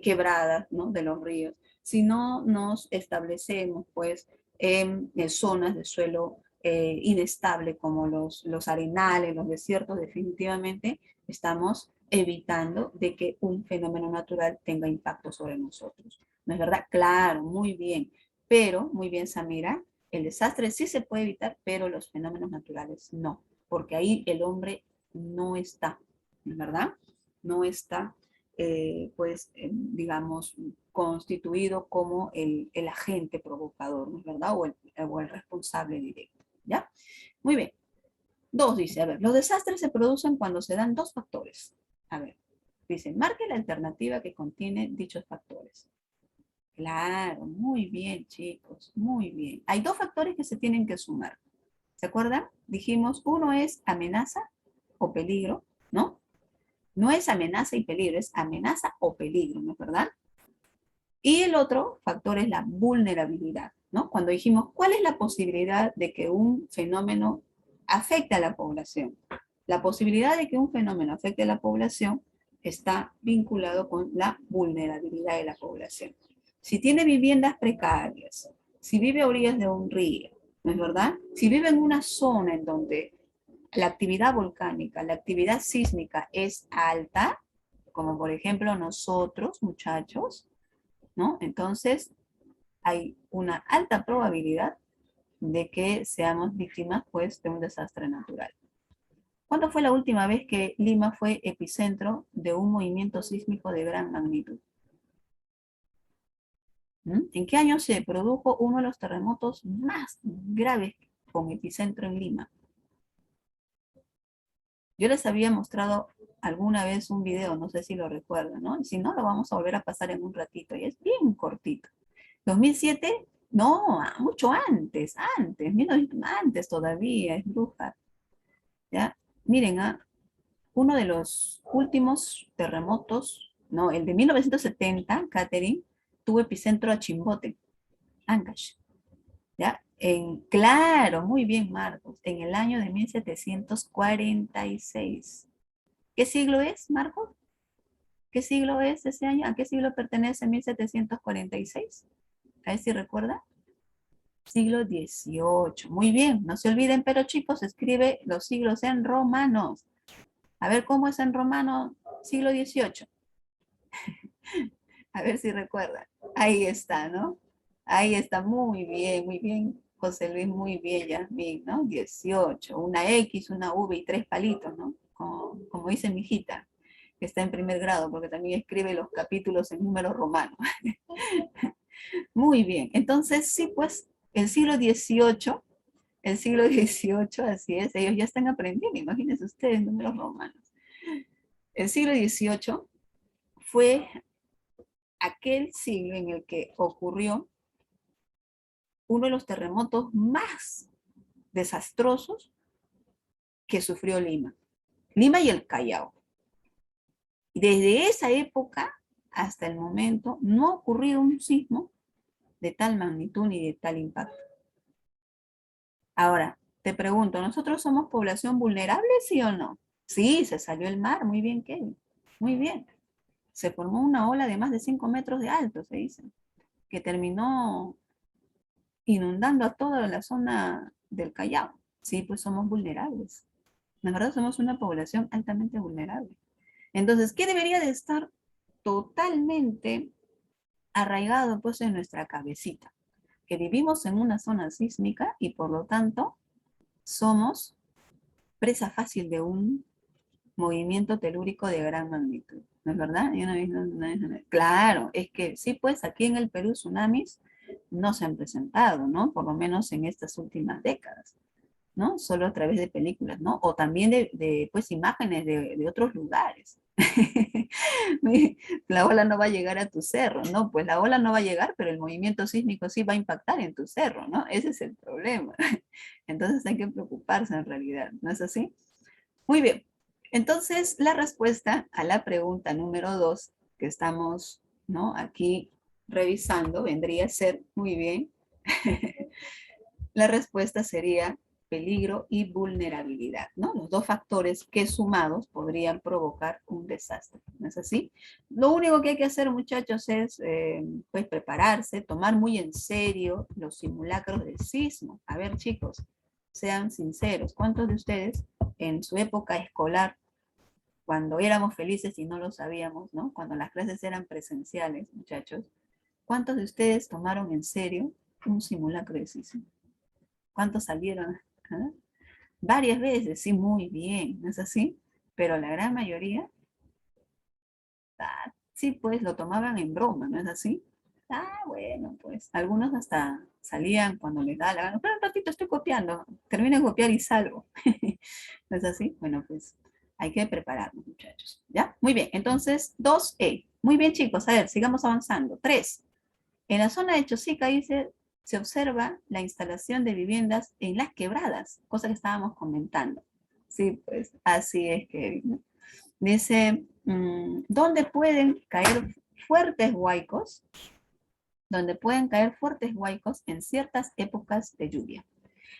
quebradas, ¿no? De los ríos, si no nos establecemos pues en zonas de suelo inestable como los arenales, los desiertos, definitivamente estamos evitando de que un fenómeno natural tenga impacto sobre nosotros. ¿No es verdad? Claro, muy bien. Pero, muy bien, Samira, El desastre sí se puede evitar, pero los fenómenos naturales no, porque ahí el hombre no está, ¿verdad? No está, digamos, constituido como el agente provocador, ¿no es verdad? O el responsable directo, ¿ya? Muy bien. Dos dice, a ver, los desastres se producen cuando se dan dos factores. A ver, dice, marque la alternativa que contiene dichos factores. Claro, muy bien, chicos, muy bien. Hay dos factores que se tienen que sumar. ¿Se acuerdan? Dijimos, uno es amenaza o peligro, ¿no? No es amenaza y peligro, es amenaza o peligro, ¿no es verdad? Y el otro factor es la vulnerabilidad, ¿no? Cuando dijimos, ¿cuál es la posibilidad de que un fenómeno afecte a la población? La posibilidad de que un fenómeno afecte a la población está vinculado con la vulnerabilidad de la población. Si tiene viviendas precarias, si vive a orillas de un río, ¿no es verdad? Si vive en una zona en donde la actividad volcánica, la actividad sísmica es alta, como por ejemplo nosotros, muchachos, ¿no? Entonces, hay una alta probabilidad de que seamos víctimas, pues, de un desastre natural. ¿Cuándo fue la última vez que Lima fue epicentro de un movimiento sísmico de gran magnitud? ¿En qué año se produjo uno de los terremotos más graves con epicentro en Lima? Yo les había mostrado alguna vez un video, no sé si lo recuerdan, ¿no? Y si no, lo vamos a volver a pasar en un ratito, y es bien cortito. 2007, no, mucho antes, 1900, antes todavía, es bruja, ¿ya? Miren, uno de los últimos terremotos, no, el de 1970, Catherine, tuvo epicentro a Chimbote, Ancash, ¿ya? Claro, muy bien, Marcos, en el año de 1746. ¿Qué siglo es, Marcos? ¿Qué siglo es ese año? ¿A qué siglo pertenece 1746? A ver si recuerda. Siglo XVIII. Muy bien, no se olviden, pero chicos, escribe los siglos en romanos. A ver cómo es en romano siglo XVIII. A ver si recuerdan. Ahí está, ¿no? Ahí está, muy bien, José Luis, muy bien, Yasmín, ¿no? 18, una X, una V y tres palitos, ¿no? Como dice mi hijita, que está en primer grado, porque también escribe los capítulos en números romanos. Muy bien, entonces sí, pues el siglo XVIII, así es, ellos ya están aprendiendo, imagínense ustedes, números romanos. El siglo XVIII fue aquel siglo en el que ocurrió uno de los terremotos más desastrosos que sufrió Lima. Lima y el Callao. Desde esa época hasta el momento no ha ocurrido un sismo de tal magnitud ni de tal impacto. Ahora, te pregunto, ¿nosotros somos población vulnerable, sí o no? Sí, se salió el mar, muy bien, Kevin, muy bien. Se formó una ola de más de 5 metros de alto, se dice, que terminó inundando a toda la zona del Callao. Sí, pues somos vulnerables. La verdad, somos una población altamente vulnerable. Entonces, ¿qué debería de estar totalmente arraigado pues en nuestra cabecita? Que vivimos en una zona sísmica y por lo tanto somos presa fácil de un movimiento telúrico de gran magnitud. ¿No es verdad? Claro, es que sí, pues aquí en el Perú tsunamis no se han presentado, ¿no? Por lo menos en estas últimas décadas, ¿no? Solo a través de películas, ¿no? O también de pues, imágenes de otros lugares. La ola no va a llegar a tu cerro, ¿no? Pues la ola no va a llegar, pero el movimiento sísmico sí va a impactar en tu cerro, ¿no? Ese es el problema. Entonces hay que preocuparse en realidad, ¿no es así? Muy bien. Entonces, la respuesta a la pregunta número 2 que estamos, ¿no? Aquí revisando vendría a ser, muy bien, la respuesta sería peligro y vulnerabilidad, ¿no? Los dos factores que sumados podrían provocar un desastre, ¿no es así? Lo único que hay que hacer, muchachos, es pues prepararse, tomar muy en serio los simulacros del sismo. A ver, chicos, sean sinceros, ¿cuántos de ustedes en su época escolar, cuando éramos felices y no lo sabíamos, ¿no? Cuando las clases eran presenciales, muchachos, ¿cuántos de ustedes tomaron en serio un simulacro de sismo? ¿Cuántos salieron? ¿Ah? Varias veces, sí, muy bien, ¿no es así? Pero la gran mayoría, sí, pues lo tomaban en broma, ¿no es así? Ah, bueno, pues algunos hasta salían cuando les da la gana. Pero un ratito estoy copiando, termino de copiar y salgo. ¿No es así? Bueno, pues hay que prepararnos, muchachos. ¿Ya? Muy bien, entonces 2E. Muy bien, chicos, a ver, sigamos avanzando. 3. En la zona de Chosica dice, se observa la instalación de viviendas en las quebradas, cosa que estábamos comentando. Sí, pues así es que, ¿no? Dice, ¿dónde pueden caer fuertes huaicos? Donde pueden caer fuertes huaicos en ciertas épocas de lluvia.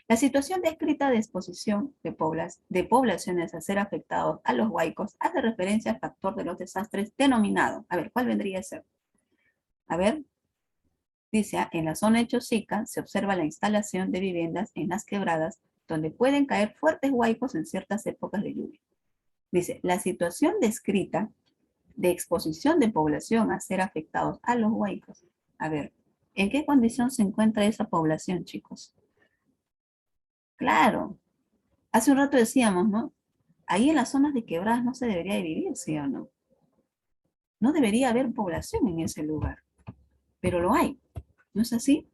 La situación descrita de exposición de poblaciones a ser afectados a los huaicos hace referencia al factor de los desastres denominado. A ver, ¿cuál vendría a ser? A ver, dice, en la zona de Chosica se observa la instalación de viviendas en las quebradas donde pueden caer fuertes huaicos en ciertas épocas de lluvia. Dice, la situación descrita de exposición de población a ser afectados a los huaicos. A ver, ¿en qué condición se encuentra esa población, chicos? Claro, hace un rato decíamos, ¿no? Ahí en las zonas de quebradas no se debería de vivir, ¿sí o no? No debería haber población en ese lugar, pero lo hay, ¿no es así?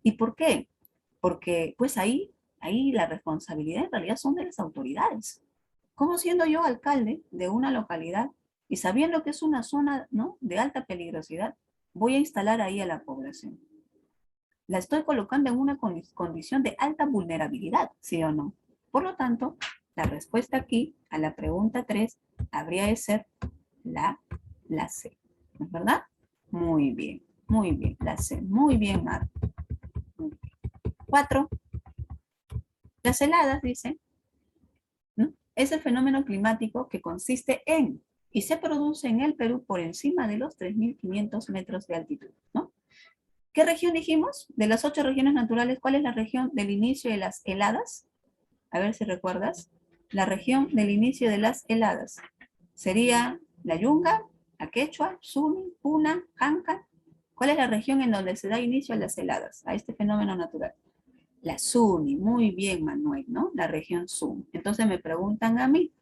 ¿Y por qué? Porque pues ahí la responsabilidad en realidad son de las autoridades. ¿Cómo siendo yo alcalde de una localidad y sabiendo que es una zona, ¿no?, de alta peligrosidad, voy a instalar ahí a la población? La estoy colocando en una condición de alta vulnerabilidad, ¿sí o no? Por lo tanto, la respuesta aquí a la pregunta 3 habría de ser la, la C. ¿No es verdad? Muy bien, la C. Muy bien, Mar. 4. Las heladas, dice, ¿no?, es el fenómeno climático que consiste en y se produce en el Perú por encima de los 3.500 metros de altitud, ¿no? ¿Qué región dijimos? De las 8 regiones naturales, ¿cuál es la región del inicio de las heladas? A ver si recuerdas. La región del inicio de las heladas sería la Yunga, la Quechua, Suni, Puna, Janca. ¿Cuál es la región en donde se da inicio a las heladas, a este fenómeno natural? La Suni, muy bien, Manuel, ¿no? La región Suni. Entonces me preguntan a mí,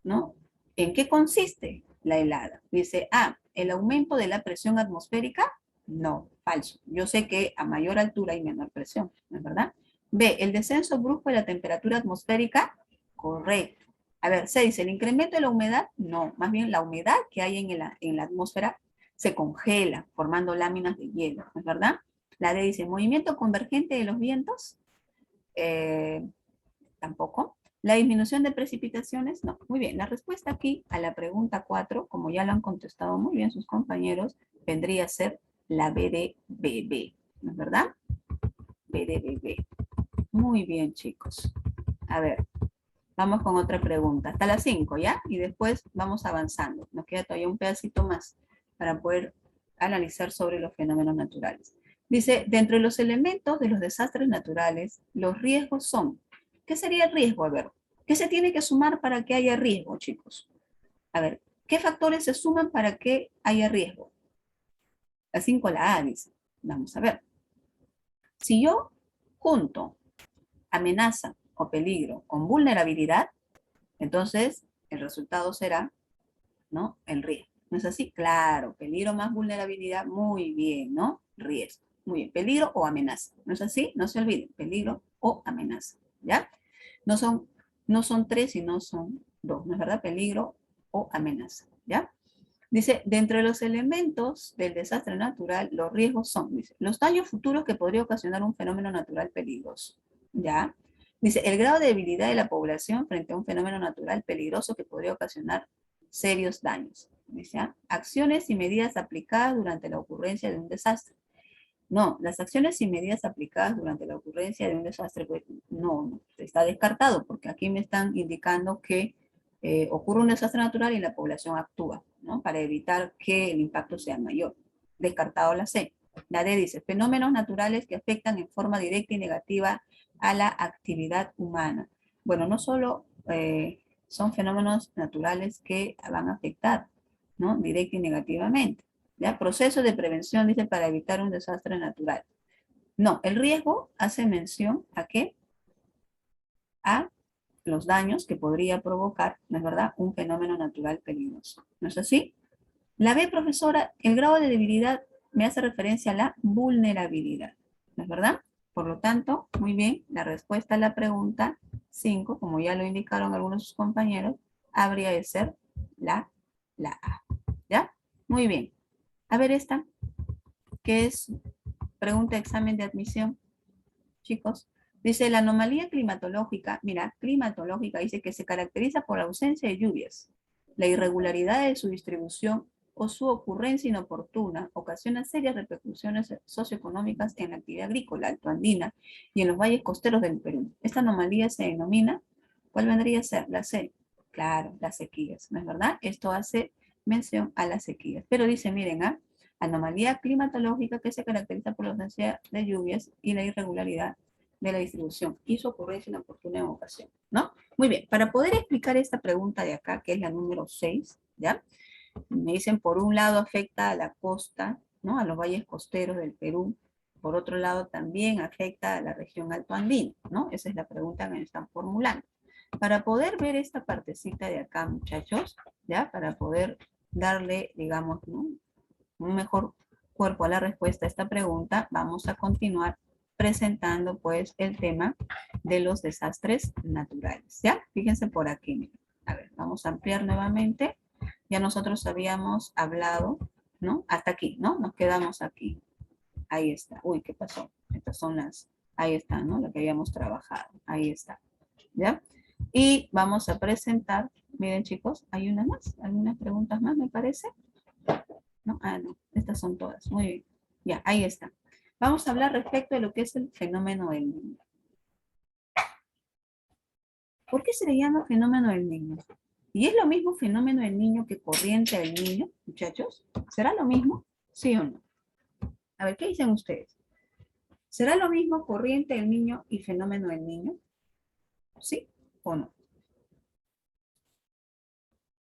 ¿no? ¿En qué consiste la helada? Dice, el aumento de la presión atmosférica. No, falso. Yo sé que a mayor altura hay menor presión, ¿no es verdad? B, el descenso brusco de la temperatura atmosférica. Correcto. A ver, se dice, ¿el incremento de la humedad? No, más bien la humedad que hay en la atmósfera se congela, formando láminas de hielo, ¿no es verdad? La D dice, movimiento convergente de los vientos. Eh, Tampoco. La disminución de precipitaciones, no. Muy bien, la respuesta aquí a la pregunta 4, como ya lo han contestado muy bien sus compañeros, vendría a ser la B de bebé, ¿no es verdad? B de bebé. Muy bien, chicos. A ver, vamos con otra pregunta. Hasta las 5, ¿ya? Y después vamos avanzando. Nos queda todavía un pedacito más para poder analizar sobre los fenómenos naturales. Dice, dentro de los elementos de los desastres naturales, los riesgos son. ¿Qué sería el riesgo? A ver, ¿qué se tiene que sumar para que haya riesgo, chicos? A ver, ¿qué factores se suman para que haya riesgo? La 5, la A dice. Vamos a ver. Si yo junto amenaza o peligro con vulnerabilidad, entonces el resultado será, ¿no?, el riesgo. ¿No es así? Claro, peligro más vulnerabilidad, muy bien, ¿no? Riesgo. Muy bien, peligro o amenaza. ¿No es así? No se olviden, peligro o amenaza, ¿ya? No son, no son 3, sino son 2, ¿no es verdad? Peligro o amenaza, ¿ya? Dice, dentro de los elementos del desastre natural, los riesgos son, dice, los daños futuros que podría ocasionar un fenómeno natural peligroso, ¿ya? Dice, el grado de debilidad de la población frente a un fenómeno natural peligroso que podría ocasionar serios daños. Dice, acciones y medidas aplicadas durante la ocurrencia de un desastre. No, las acciones y medidas aplicadas durante la ocurrencia de un desastre, pues no, está descartado, porque aquí me están indicando que ocurre un desastre natural y la población actúa, ¿no?, para evitar que el impacto sea mayor. Descartado la C. La D dice, fenómenos naturales que afectan en forma directa y negativa a la actividad humana. Bueno, no solo son fenómenos naturales que van a afectar, ¿no?, directa y negativamente. ¿Ya? Proceso de prevención, dice, para evitar un desastre natural. No, el riesgo hace mención a qué? A los daños que podría provocar, ¿no es verdad?, un fenómeno natural peligroso. ¿No es así? La B, profesora, el grado de debilidad me hace referencia a la vulnerabilidad. ¿No es verdad? Por lo tanto, muy bien, la respuesta a la pregunta 5, como ya lo indicaron algunos de sus compañeros, habría de ser la A. ¿Ya? Muy bien. A ver esta, que es pregunta de examen de admisión, chicos. Dice, la anomalía climatológica, mira, climatológica dice que se caracteriza por la ausencia de lluvias, la irregularidad de su distribución o su ocurrencia inoportuna ocasiona serias repercusiones socioeconómicas en la actividad agrícola altoandina y en los valles costeros del Perú. Esta anomalía se denomina, ¿cuál vendría a ser? La C. Claro, las sequías, ¿no es verdad? Esto hace mención a las sequías. Pero dice, miren, anomalía climatológica que se caracteriza por la ausencia de lluvias y la irregularidad de la distribución y su ocurrencia inoportuna en ocasión, ¿no? Muy bien, para poder explicar esta pregunta de acá, que es la número 6, ¿ya? Me dicen, por un lado afecta a la costa, ¿no? A los valles costeros del Perú. Por otro lado, también afecta a la región altoandina, ¿no? Esa es la pregunta que me están formulando. Para poder ver esta partecita de acá, muchachos, ¿ya? Para poder darle, digamos, ¿no?, un mejor cuerpo a la respuesta a esta pregunta, vamos a continuar presentando pues el tema de los desastres naturales, ¿ya? Fíjense por aquí, miren. A ver, vamos a ampliar nuevamente. Ya nosotros habíamos hablado, ¿no? Hasta aquí, ¿no? Nos quedamos aquí. Ahí está. Uy, ¿qué pasó? Estas son las, ahí está, ¿no? Lo que habíamos trabajado. Ahí está, ¿ya? Y vamos a presentar, miren chicos, hay una más, algunas preguntas más, me parece. ¿No? Ah, no, estas son todas. Muy bien. Ya, ahí está. Vamos a hablar respecto de lo que es el fenómeno del niño. ¿Por qué se le llama fenómeno del niño? ¿Y es lo mismo fenómeno del niño que corriente del niño, muchachos? ¿Será lo mismo? ¿Sí o no? A ver, ¿qué dicen ustedes? ¿Será lo mismo corriente del niño y fenómeno del niño? ¿Sí o no?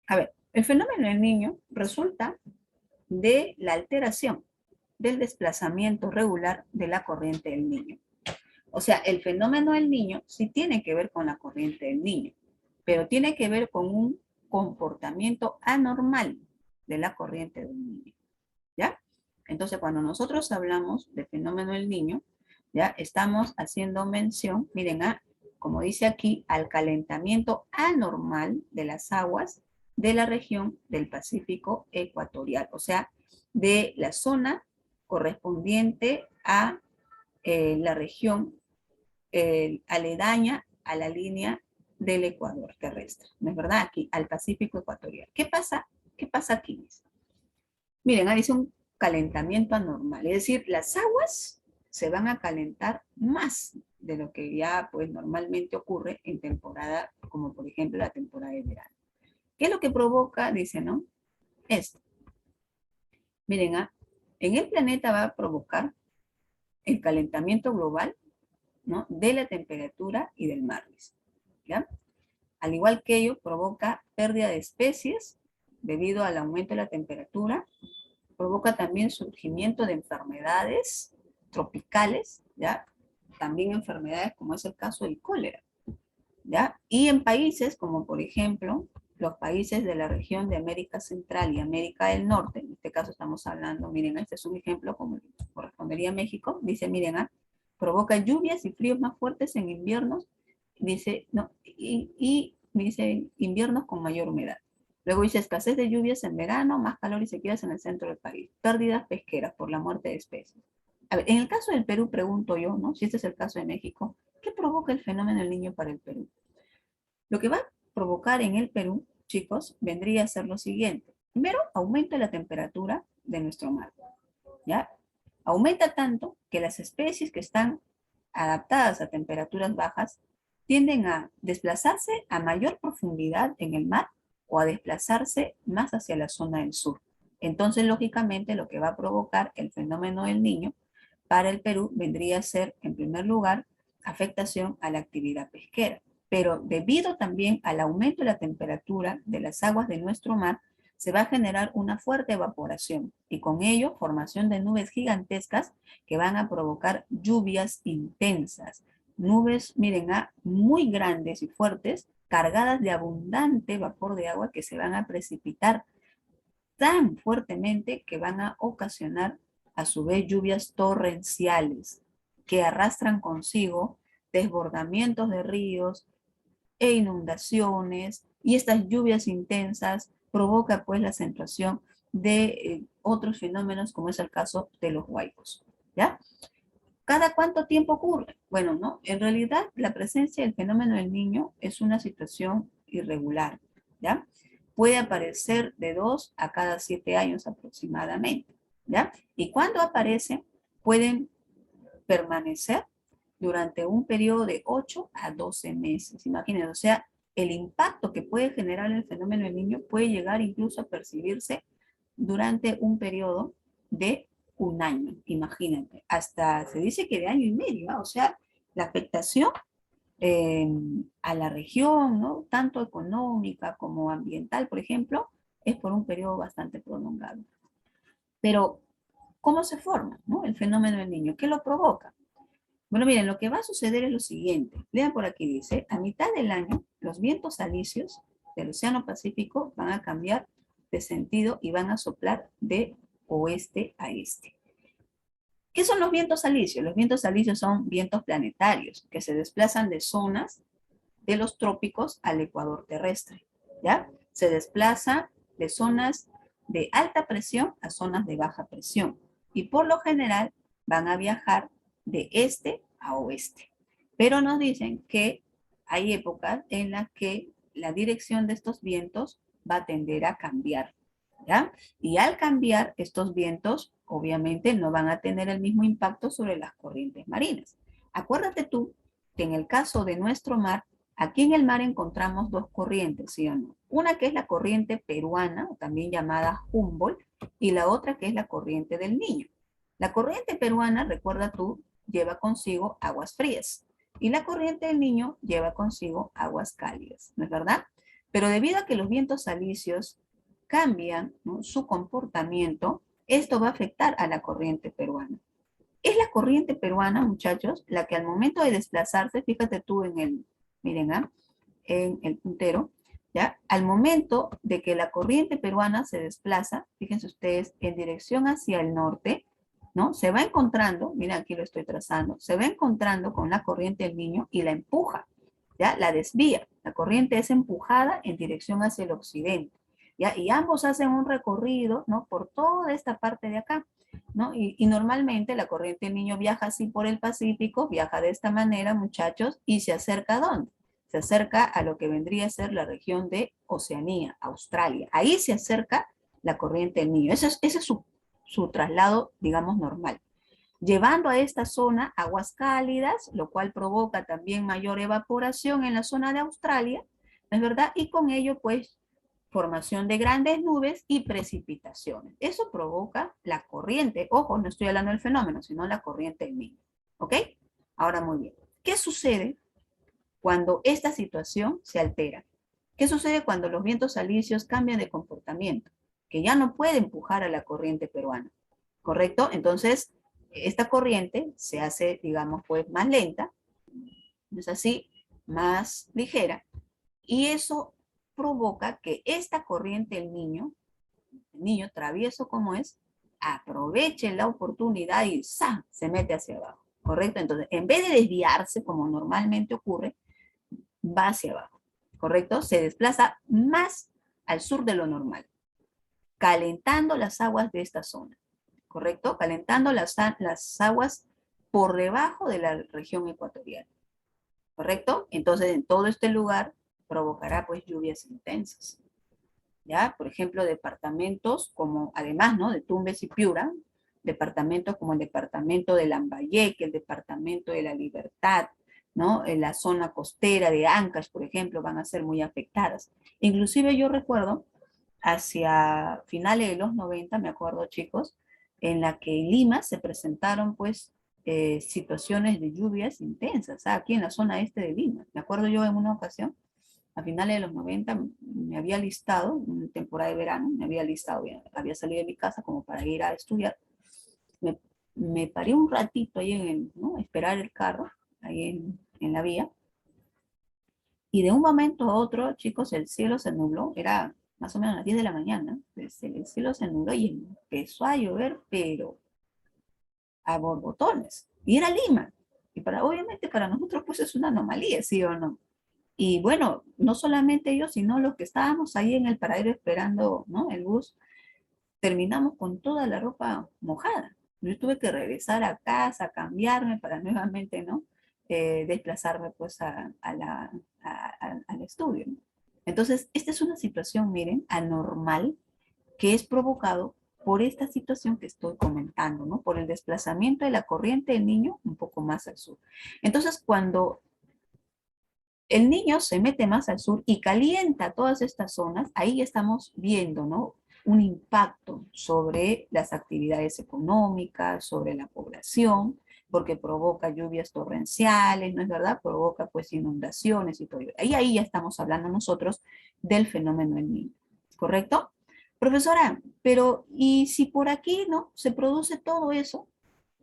A ver, el fenómeno del niño resulta de la alteración del desplazamiento regular de la corriente del niño. O sea, el fenómeno del niño sí tiene que ver con la corriente del niño, pero tiene que ver con un comportamiento anormal de la corriente del niño, ¿ya? Entonces, cuando nosotros hablamos de fenómeno del niño, ya estamos haciendo mención, miren, como dice aquí, al calentamiento anormal de las aguas de la región del Pacífico ecuatorial, o sea, de la zona correspondiente a la región aledaña a la línea del Ecuador terrestre, ¿no es verdad? Aquí, al Pacífico ecuatorial. ¿Qué pasa? ¿Qué pasa aquí? Miren, dice un calentamiento anormal, es decir, las aguas se van a calentar más de lo que ya pues normalmente ocurre en temporada, como por ejemplo la temporada de verano. ¿Qué es lo que provoca? Dice, ¿no? Esto. Miren, en el planeta va a provocar el calentamiento global, ¿no?, de la temperatura y del mar, ¿ya? Al igual que ello, provoca pérdida de especies debido al aumento de la temperatura, provoca también surgimiento de enfermedades tropicales, ¿ya? También enfermedades como es el caso del cólera, ¿ya? Y en países como por ejemplo los países de la región de América Central y América del Norte, en este caso estamos hablando, miren, este es un ejemplo como correspondería a México, dice, miren, provoca lluvias y fríos más fuertes en inviernos, dice, no, y dice inviernos con mayor humedad. Luego dice escasez de lluvias en verano, más calor y sequías en el centro del país, pérdidas pesqueras por la muerte de especies. A ver, en el caso del Perú, pregunto yo, ¿no? Si este es el caso de México, ¿qué provoca el fenómeno del niño para el Perú? Lo que va a provocar en el Perú, chicos, vendría a ser lo siguiente. Primero, aumenta la temperatura de nuestro mar, ¿ya? Aumenta tanto que las especies que están adaptadas a temperaturas bajas tienden a desplazarse a mayor profundidad en el mar o a desplazarse más hacia la zona del sur. Entonces, lógicamente, lo que va a provocar el fenómeno del niño para el Perú vendría a ser, en primer lugar, afectación a la actividad pesquera. Pero debido también al aumento de la temperatura de las aguas de nuestro mar, se va a generar una fuerte evaporación y con ello formación de nubes gigantescas que van a provocar lluvias intensas. Nubes, miren, muy grandes y fuertes, cargadas de abundante vapor de agua que se van a precipitar tan fuertemente que van a ocasionar a su vez lluvias torrenciales que arrastran consigo desbordamientos de ríos e inundaciones, y estas lluvias intensas provoca pues la acentuación de otros fenómenos como es el caso de los huaicos, ¿ya? ¿Cada cuánto tiempo ocurre? Bueno, no, en realidad la presencia del fenómeno del niño es una situación irregular, ¿ya? Puede aparecer de 2 a cada 7 años aproximadamente, ¿ya? Y cuando aparece, pueden permanecer durante un periodo de 8 a 12 meses. Imagínense, o sea, el impacto que puede generar el fenómeno del niño puede llegar incluso a percibirse durante un periodo de un año, imagínate. Hasta se dice que de año y medio, ¿no? O sea, la afectación eh, a la región, ¿no? Tanto económica como ambiental, por ejemplo, es por un periodo bastante prolongado. Pero, ¿cómo se forma, ¿no? El fenómeno del niño? ¿Qué lo provoca? Bueno, miren, lo que va a suceder es lo siguiente. Vean por aquí, dice, a mitad del año, los vientos alisios del Océano Pacífico van a cambiar de sentido y van a soplar de oeste a este. ¿Qué son los vientos alisios? Los vientos alisios son vientos planetarios que se desplazan de zonas de los trópicos al ecuador terrestre, ¿ya? Se desplaza de zonas de alta presión a zonas de baja presión y por lo general van a viajar de este a oeste. Pero nos dicen que hay épocas en las que la dirección de estos vientos va a tender a cambiar, ¿ya? Y al cambiar, estos vientos obviamente no van a tener el mismo impacto sobre las corrientes marinas. Acuérdate tú que en el caso de nuestro mar, aquí en el mar encontramos dos corrientes, ¿sí o no? Una que es la corriente peruana, también llamada Humboldt, y la otra que es la corriente del Niño. La corriente peruana, recuerda tú, lleva consigo aguas frías, y la corriente del Niño lleva consigo aguas cálidas, ¿no es verdad? Pero debido a que los vientos alisios cambian, ¿no?, su comportamiento, esto va a afectar a la corriente peruana. Es la corriente peruana, muchachos, la que al momento de desplazarse, fíjate tú en el, miren, en el puntero, ¿ya? Al momento de que la corriente peruana se desplaza, fíjense ustedes, en dirección hacia el norte, ¿no? Se va encontrando, mira aquí lo estoy trazando, se va encontrando con la corriente del Niño y la empuja, ¿ya? La desvía. La corriente es empujada en dirección hacia el occidente, ¿ya? Y ambos hacen un recorrido, ¿no? Por toda esta parte de acá, ¿no? Y normalmente la corriente del Niño viaja así por el Pacífico, viaja de esta manera, muchachos, y se acerca ¿a dónde? Se acerca a lo que vendría a ser la región de Oceanía, Australia. Ahí se acerca la corriente del Niño. Ese es su traslado, digamos, normal. Llevando a esta zona aguas cálidas, lo cual provoca también mayor evaporación en la zona de Australia, ¿no es verdad? Y con ello, pues, formación de grandes nubes y precipitaciones. Eso provoca la corriente. Ojo, no estoy hablando del fenómeno, sino la corriente del Niño. ¿Ok? Ahora, muy bien. ¿Qué sucede cuando esta situación se altera? ¿Qué sucede cuando los vientos alisios cambian de comportamiento? Que ya no puede empujar a la corriente peruana, ¿correcto? Entonces, esta corriente se hace, digamos, pues más lenta, ¿no es así? Más ligera, y eso provoca que esta corriente, el niño travieso como es, aproveche la oportunidad y ¡zam!, se mete hacia abajo, ¿correcto? Entonces, en vez de desviarse como normalmente ocurre, va hacia abajo, ¿correcto? Se desplaza más al sur de lo normal, calentando las aguas de esta zona, ¿correcto? Calentando las aguas por debajo de la región ecuatorial, ¿correcto? Entonces, en todo este lugar provocará pues lluvias intensas, ¿ya? Por ejemplo, departamentos como, además, ¿no?, de Tumbes y Piura, departamentos como el departamento de Lambayeque, el departamento de La Libertad, ¿no? En la zona costera de Ancash, por ejemplo, van a ser muy afectadas. Inclusive yo recuerdo, hacia finales de los 90, me acuerdo, chicos, en la que en Lima se presentaron, pues, situaciones de lluvias intensas, aquí en la zona este de Lima. Me acuerdo yo en una ocasión a finales de los 90 me había listado, en temporada de verano, me había listado, había salido de mi casa como para ir a estudiar. Me, me paré un ratito ahí ¿no? Esperar el carro, ahí en la vía, y de un momento a otro, chicos, el cielo se nubló, era más o menos las 10 de la mañana, el cielo se nubló y empezó a llover, pero a borbotones. Y era Lima. Y obviamente para nosotros pues es una anomalía, ¿sí o no? Y bueno, no solamente yo, sino los que estábamos ahí en el paradero esperando, ¿no? El bus, terminamos con toda la ropa mojada. Yo tuve que regresar a casa, cambiarme para nuevamente, ¿no? Desplazarme pues al estudio, ¿no? Entonces, esta es una situación, miren, anormal, que es provocado por esta situación que estoy comentando, ¿no? Por el desplazamiento de la corriente del niño un poco más al sur. Entonces, cuando el niño se mete más al sur y calienta todas estas zonas, ahí estamos viendo, ¿no? Un impacto sobre las actividades económicas, sobre la población, porque provoca lluvias torrenciales, ¿no es verdad? Provoca pues inundaciones y todo. Ahí ya estamos hablando nosotros del fenómeno del niño, ¿correcto? Profesora, pero ¿y si por aquí, no? Se produce todo eso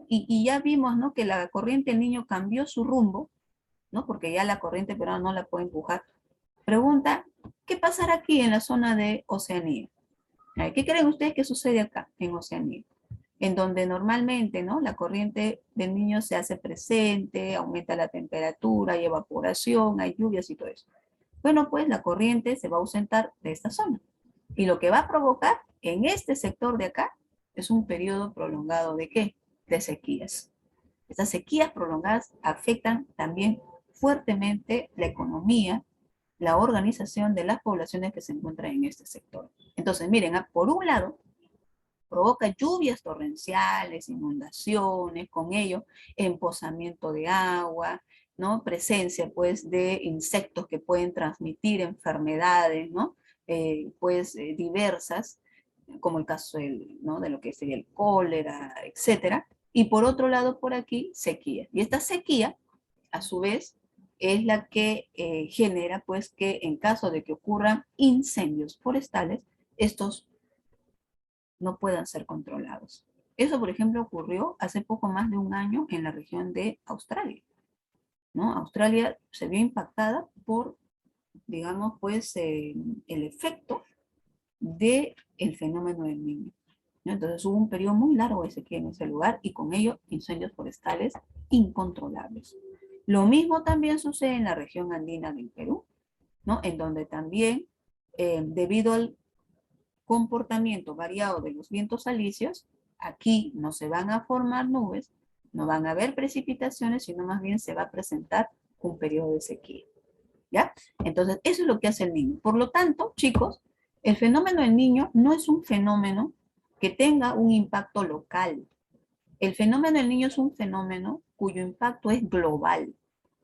y ya vimos, ¿no? Que la corriente del niño cambió su rumbo, ¿no? Porque ya la corriente peruana no la puede empujar. Pregunta, ¿qué pasará aquí en la zona de Oceanía? ¿Qué creen ustedes que sucede acá en Oceanía? En donde normalmente, ¿no? La corriente del niño se hace presente, aumenta la temperatura, hay evaporación, hay lluvias y todo eso. Bueno, pues la corriente se va a ausentar de esta zona. Y lo que va a provocar en este sector de acá es un periodo prolongado de ¿qué? De sequías. Estas sequías prolongadas afectan también fuertemente la economía, la organización de las poblaciones que se encuentran en este sector. Entonces, miren, por un lado, provoca lluvias torrenciales, inundaciones, con ello, empozamiento de agua, ¿no? Presencia, pues, de insectos que pueden transmitir enfermedades, ¿no? Diversas, como el caso ¿no? de lo que sería el cólera, etcétera. Y por otro lado, por aquí, sequía. Y esta sequía, a su vez, es la que genera, pues, que en caso de que ocurran incendios forestales, estos no puedan ser controlados. Eso, por ejemplo, ocurrió hace poco más de un año en la región de Australia, ¿no? Australia se vio impactada por, digamos, pues, el efecto del fenómeno del niño, ¿no? Entonces hubo un periodo muy largo de sequía en ese lugar y con ello incendios forestales incontrolables. Lo mismo también sucede en la región andina del Perú, ¿no? En donde también, debido al comportamiento variado de los vientos alisios, aquí no se van a formar nubes, no van a haber precipitaciones, sino más bien se va a presentar un periodo de sequía. ¿Ya? Entonces, eso es lo que hace el niño. Por lo tanto, chicos, el fenómeno del niño no es un fenómeno que tenga un impacto local. El fenómeno del niño es un fenómeno cuyo impacto es global.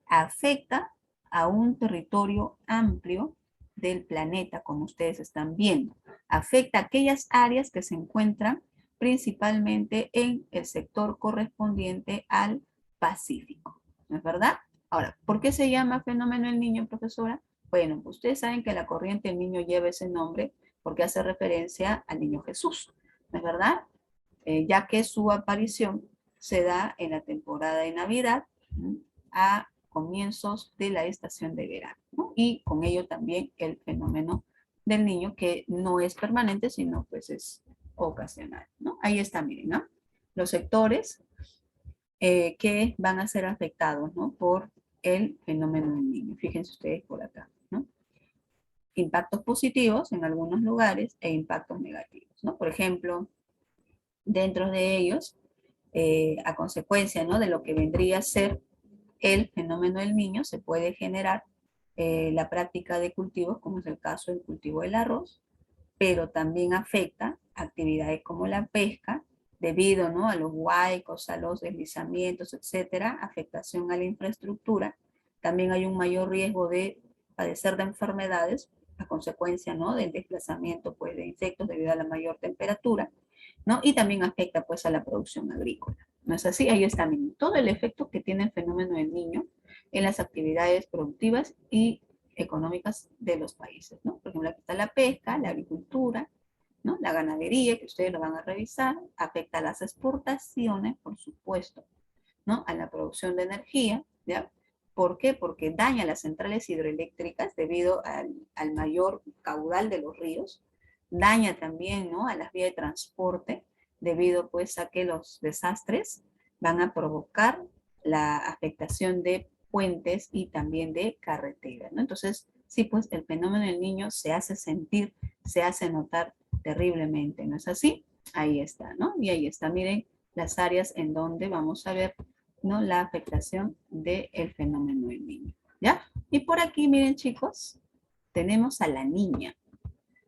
Afecta a un territorio amplio del planeta, como ustedes están viendo. Afecta a aquellas áreas que se encuentran principalmente en el sector correspondiente al Pacífico. ¿No es verdad? Ahora, ¿por qué se llama fenómeno del niño, profesora? Bueno, ustedes saben que la corriente del niño lleva ese nombre porque hace referencia al niño Jesús, ¿no es verdad? Ya que su aparición se da en la temporada de Navidad, ¿sí? A comienzos de la estación de verano, ¿no? Y con ello también el fenómeno del niño que no es permanente, sino pues es ocasional, ¿no? Ahí está, miren, ¿no? Los sectores que van a ser afectados, ¿no? Por el fenómeno del niño. Fíjense ustedes por acá, ¿no? Impactos positivos en algunos lugares e impactos negativos, ¿no? Por ejemplo, dentro de ellos, a consecuencia, ¿no? De lo que vendría a ser el fenómeno del niño, se puede generar la práctica de cultivos, como es el caso del cultivo del arroz, pero también afecta actividades como la pesca, debido, ¿no? A los huaicos, a los deslizamientos, etcétera, afectación a la infraestructura. También hay un mayor riesgo de padecer de enfermedades a consecuencia, ¿no? Del desplazamiento, pues, de insectos debido a la mayor temperatura, ¿no? Y también afecta, pues, a la producción agrícola. ¿No es así? Ahí está, miren, todo el efecto que tiene el fenómeno del niño en las actividades productivas y económicas de los países, ¿no? Por ejemplo, aquí está la pesca, la agricultura, ¿no? La ganadería, que ustedes lo van a revisar, afecta a las exportaciones, por supuesto, ¿no? A la producción de energía, ¿ya? ¿Por qué? Porque daña las centrales hidroeléctricas debido al mayor caudal de los ríos, daña también, ¿no? A las vías de transporte, debido pues a que los desastres van a provocar la afectación de puentes y también de carreteras, ¿no? Entonces, sí, pues el fenómeno del niño se hace sentir, se hace notar terriblemente, ¿no es así? Ahí está, ¿no? Y ahí está, miren las áreas en donde vamos a ver, ¿no? La afectación del fenómeno del niño, ¿ya? Y por aquí, miren chicos, tenemos a la niña.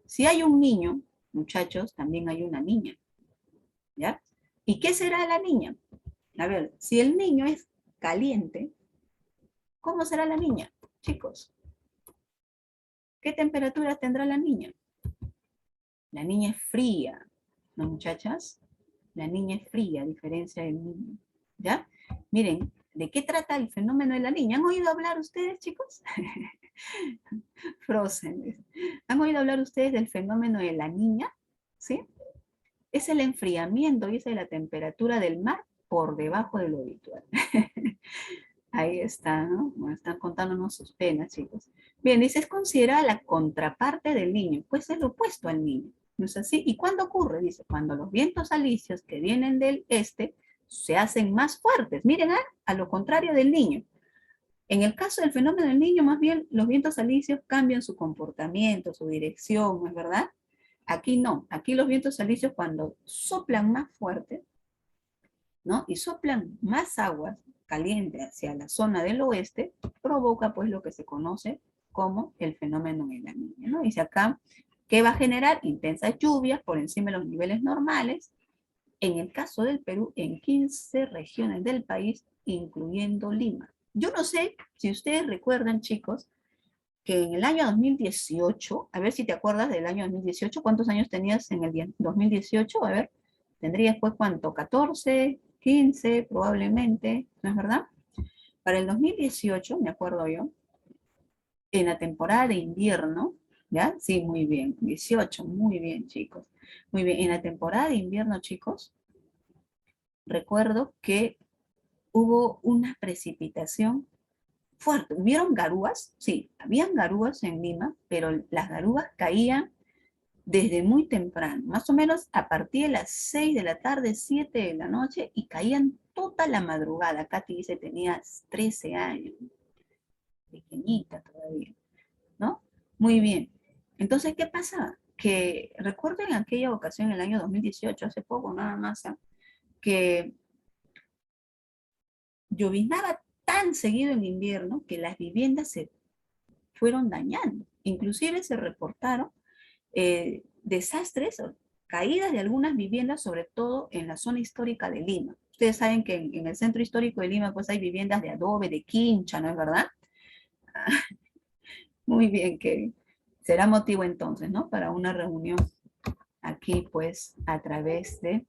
Si hay un niño, muchachos, también hay una niña, ¿ya? ¿Y qué será la niña? A ver, si el niño es caliente, ¿cómo será la niña? Chicos, ¿qué temperatura tendrá la niña? La niña es fría, ¿no, muchachas? La niña es fría, a diferencia del niño, ¿ya? Miren, ¿de qué trata el fenómeno de la niña? ¿Han oído hablar ustedes, chicos? Frozen. ¿Han oído hablar ustedes del fenómeno de la niña? ¿Sí? Es el enfriamiento, dice, de la temperatura del mar por debajo de lo habitual. Ahí está, ¿no? Bueno, están contándonos sus penas, chicos. Bien, dice, es considerada la contraparte del niño, pues es lo opuesto al niño, ¿no es así? ¿Y cuándo ocurre? Dice, cuando los vientos alisios que vienen del este se hacen más fuertes. Miren, a lo contrario del niño. En el caso del fenómeno del niño, más bien los vientos alisios cambian su comportamiento, su dirección, ¿no es verdad? Aquí no, aquí los vientos alisios cuando soplan más fuerte, ¿no? Y soplan más aguas calientes hacia la zona del oeste, provoca pues lo que se conoce como el fenómeno de la niña, ¿no? Dice acá que va a generar intensas lluvias por encima de los niveles normales, en el caso del Perú, en 15 regiones del país, incluyendo Lima. Yo no sé si ustedes recuerdan, chicos, que en el año 2018, a ver si te acuerdas del año 2018, ¿cuántos años tenías en el 2018? A ver, tendrías pues cuánto, 14, 15 probablemente, ¿no es verdad? Para el 2018, me acuerdo yo, en la temporada de invierno, ¿ya? Sí, muy bien, 18, muy bien chicos. Muy bien, en la temporada de invierno, chicos, recuerdo que hubo una precipitación fuerte. ¿Hubieron garúas? Sí, habían garúas en Lima, pero las garúas caían desde muy temprano, más o menos a partir de las 6 de la tarde, 7 de la noche, y caían toda la madrugada. Katy dice, tenía 13 años, pequeñita todavía, ¿no? Muy bien. Entonces, ¿qué pasa? Que recuerdo en aquella ocasión, en el año 2018, hace poco nada más, ¿eh? Que llovinaba tan seguido en invierno que las viviendas se fueron dañando. Inclusive se reportaron desastres o caídas de algunas viviendas, sobre todo en la zona histórica de Lima. Ustedes saben que en el centro histórico de Lima pues hay viviendas de adobe, de quincha, ¿no es verdad? Muy bien, que será motivo entonces, ¿no? Para una reunión aquí pues a través de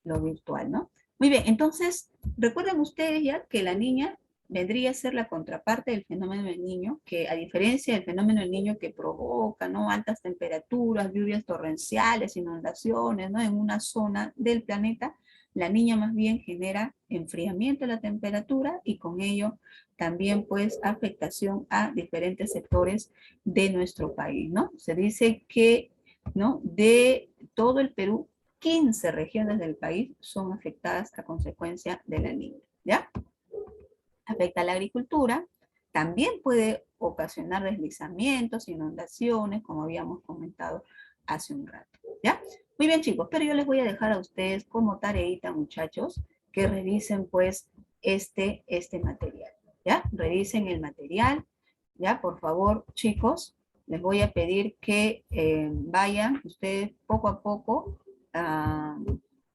lo virtual, ¿no? Muy bien, entonces, recuerden ustedes ya que la niña vendría a ser la contraparte del fenómeno del niño, que a diferencia del fenómeno del niño que provoca, ¿no? Altas temperaturas, lluvias torrenciales, inundaciones, ¿no? En una zona del planeta, la niña más bien genera enfriamiento de la temperatura y con ello también pues afectación a diferentes sectores de nuestro país, ¿no? Se dice que, ¿no? De todo el Perú, 15 regiones del país son afectadas a consecuencia de la niña, ¿ya? Afecta a la agricultura, también puede ocasionar deslizamientos, inundaciones, como habíamos comentado hace un rato, ¿ya? Muy bien, chicos, pero yo les voy a dejar a ustedes como tareita, muchachos, que revisen, pues, este material, ¿ya? Revisen el material, ¿ya? Por favor, chicos, les voy a pedir que vayan ustedes poco a poco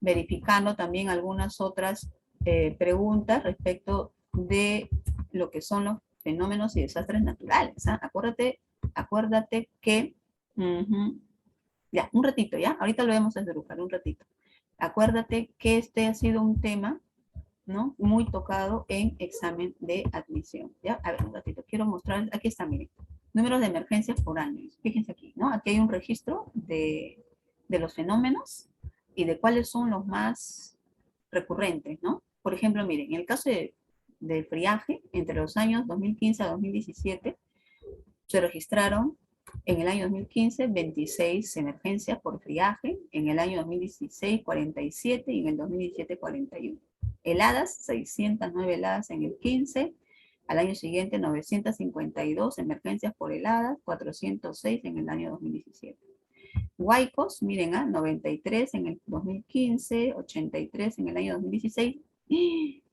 verificando también algunas otras preguntas respecto de lo que son los fenómenos y desastres naturales. ¿Ah? Acuérdate que, ya, un ratito, ya, ahorita lo vemos desde Luján, un ratito. Acuérdate que este ha sido un tema ¿no? Muy tocado en examen de admisión, ¿ya? A ver, un ratito, quiero mostrar, aquí está, miren, números de emergencias por año, fíjense aquí, ¿no? Aquí hay un registro de los fenómenos y de cuáles son los más recurrentes, ¿no? Por ejemplo, miren, en el caso del friaje, entre los años 2015 a 2017, se registraron en el año 2015 26 emergencias por friaje, en el año 2016 47 y en el 2017 41. Heladas, 609 heladas en el 15, al año siguiente 952 emergencias por heladas, 406 en el año 2017. Huaicos, miren, 93 en el 2015, 83 en el año 2016,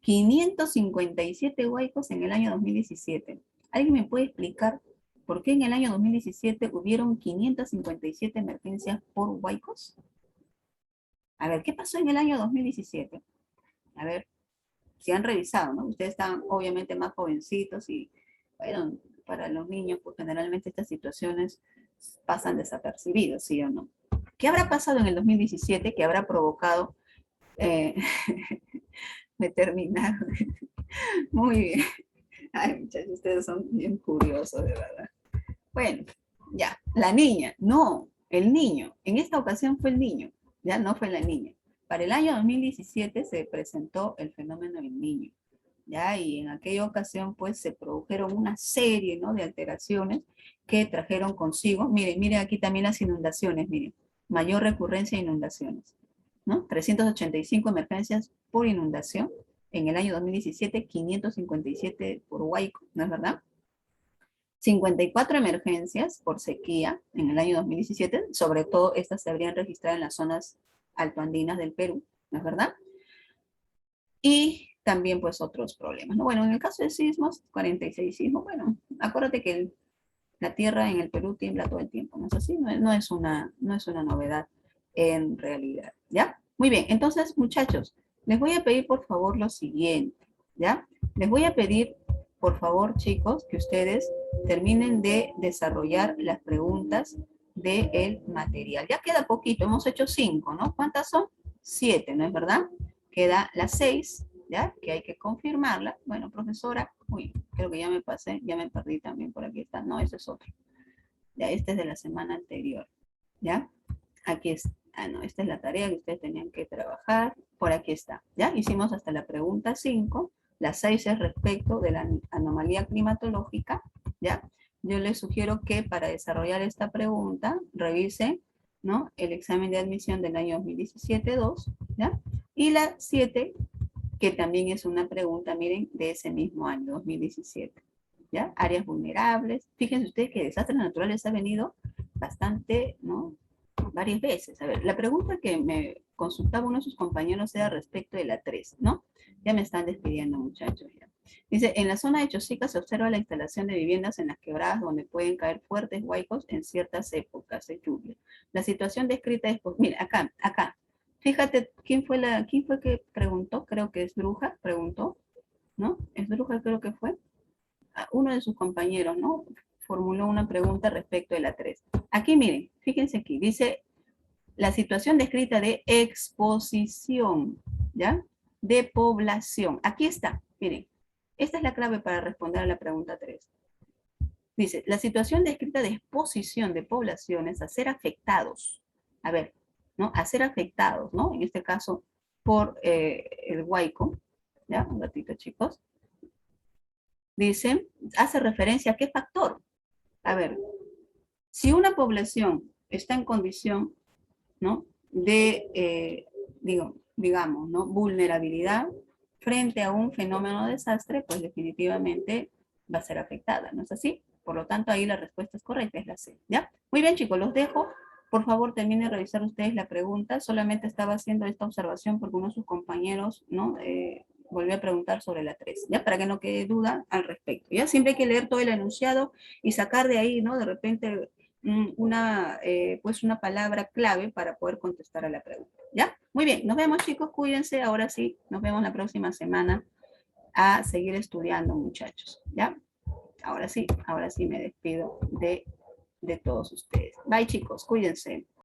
557 huaicos en el año 2017. ¿Alguien me puede explicar por qué en el año 2017 hubieron 557 emergencias por huaicos? A ver, ¿qué pasó en el año 2017? A ver, si han revisado, ¿no? Ustedes están obviamente más jovencitos y, bueno, para los niños, pues generalmente estas situaciones pasan desapercibidas, ¿sí o no? ¿Qué habrá pasado en el 2017 que habrá provocado, eh, me terminaron? Muy bien. Ay, muchachos, ustedes son bien curiosos, de verdad. Bueno, ya, la niña, no, el niño. En esta ocasión fue el niño, ya no fue la niña. Para el año 2017 se presentó el fenómeno del niño, ya, y en aquella ocasión pues se produjeron una serie, ¿no?, de alteraciones que trajeron consigo, miren aquí también las inundaciones, miren, mayor recurrencia de inundaciones, ¿no? 385 emergencias por inundación en el año 2017, 557 por Huayco, ¿no es verdad? 54 emergencias por sequía en el año 2017, sobre todo estas se habrían registrado en las zonas altoandinas del Perú, ¿no es verdad? Y también pues otros problemas, ¿no? Bueno, en el caso de sismos, 46 sismos, bueno, acuérdate que la tierra en el Perú tiembla todo el tiempo, ¿no es así? No es una novedad en realidad, ¿ya? Muy bien, entonces muchachos, les voy a pedir por favor lo siguiente, ¿ya? Les voy a pedir por favor chicos que ustedes terminen de desarrollar las preguntas del material. Ya queda poquito, hemos hecho 5, ¿no? ¿Cuántas son? 7, ¿no es verdad? Queda las 6, ¿ya? Que hay que confirmarla. Bueno, profesora, uy, creo que ya me pasé, ya me perdí también por aquí está. No, ese es otro. Ya, este es de la semana anterior, ¿ya? Aquí está. Ah, no, esta es la tarea que ustedes tenían que trabajar. Por aquí está, ¿ya? Hicimos hasta la pregunta 5. La 6 es respecto de la anomalía climatológica, ¿ya? Yo les sugiero que para desarrollar esta pregunta revisen, ¿no?, el examen de admisión del año 2017-2, ¿ya? Y la 7, que también es una pregunta, miren, de ese mismo año, 2017. ¿Ya? Áreas vulnerables. Fíjense ustedes que desastres naturales ha venido bastante, ¿no?, varias veces. A ver, la pregunta que me consultaba uno de sus compañeros era respecto de la 3, ¿no? Ya me están despidiendo, muchachos. Ya. Dice, en la zona de Chosica se observa la instalación de viviendas en las quebradas donde pueden caer fuertes huaicos en ciertas épocas de lluvia. La situación descrita es, pues, mira, acá, fíjate, quién fue que preguntó? Creo que es Bruja, preguntó, ¿no? Es Bruja, creo que fue. Uno de sus compañeros, ¿no?, formuló una pregunta respecto de la 3. Aquí miren, fíjense aquí, dice la situación descrita de exposición, ¿ya? De población. Aquí está, miren. Esta es la clave para responder a la pregunta 3. Dice, la situación descrita de exposición de poblaciones a ser afectados. A ver, ¿no? A ser afectados, ¿no? En este caso, por el huaico. ¿Ya? Un ratito, chicos. Dice, hace referencia a qué factor. A ver, si una población está en condición, ¿no?, de, digamos, ¿no?, vulnerabilidad frente a un fenómeno de desastre, pues definitivamente va a ser afectada, ¿no es así? Por lo tanto, ahí la respuesta es correcta, es la C, ¿ya? Muy bien, chicos, los dejo. Por favor, terminen de revisar ustedes la pregunta. Solamente estaba haciendo esta observación porque uno de sus compañeros, ¿no?, volvió a preguntar sobre la 3, ¿ya? Para que no quede duda al respecto, ¿ya? Siempre hay que leer todo el enunciado y sacar de ahí, ¿no?, de repente pues una palabra clave para poder contestar a la pregunta, ¿ya? Muy bien, nos vemos chicos, cuídense, ahora sí, nos vemos la próxima semana a seguir estudiando, muchachos, ¿ya? Ahora sí me despido de todos ustedes. Bye chicos, cuídense.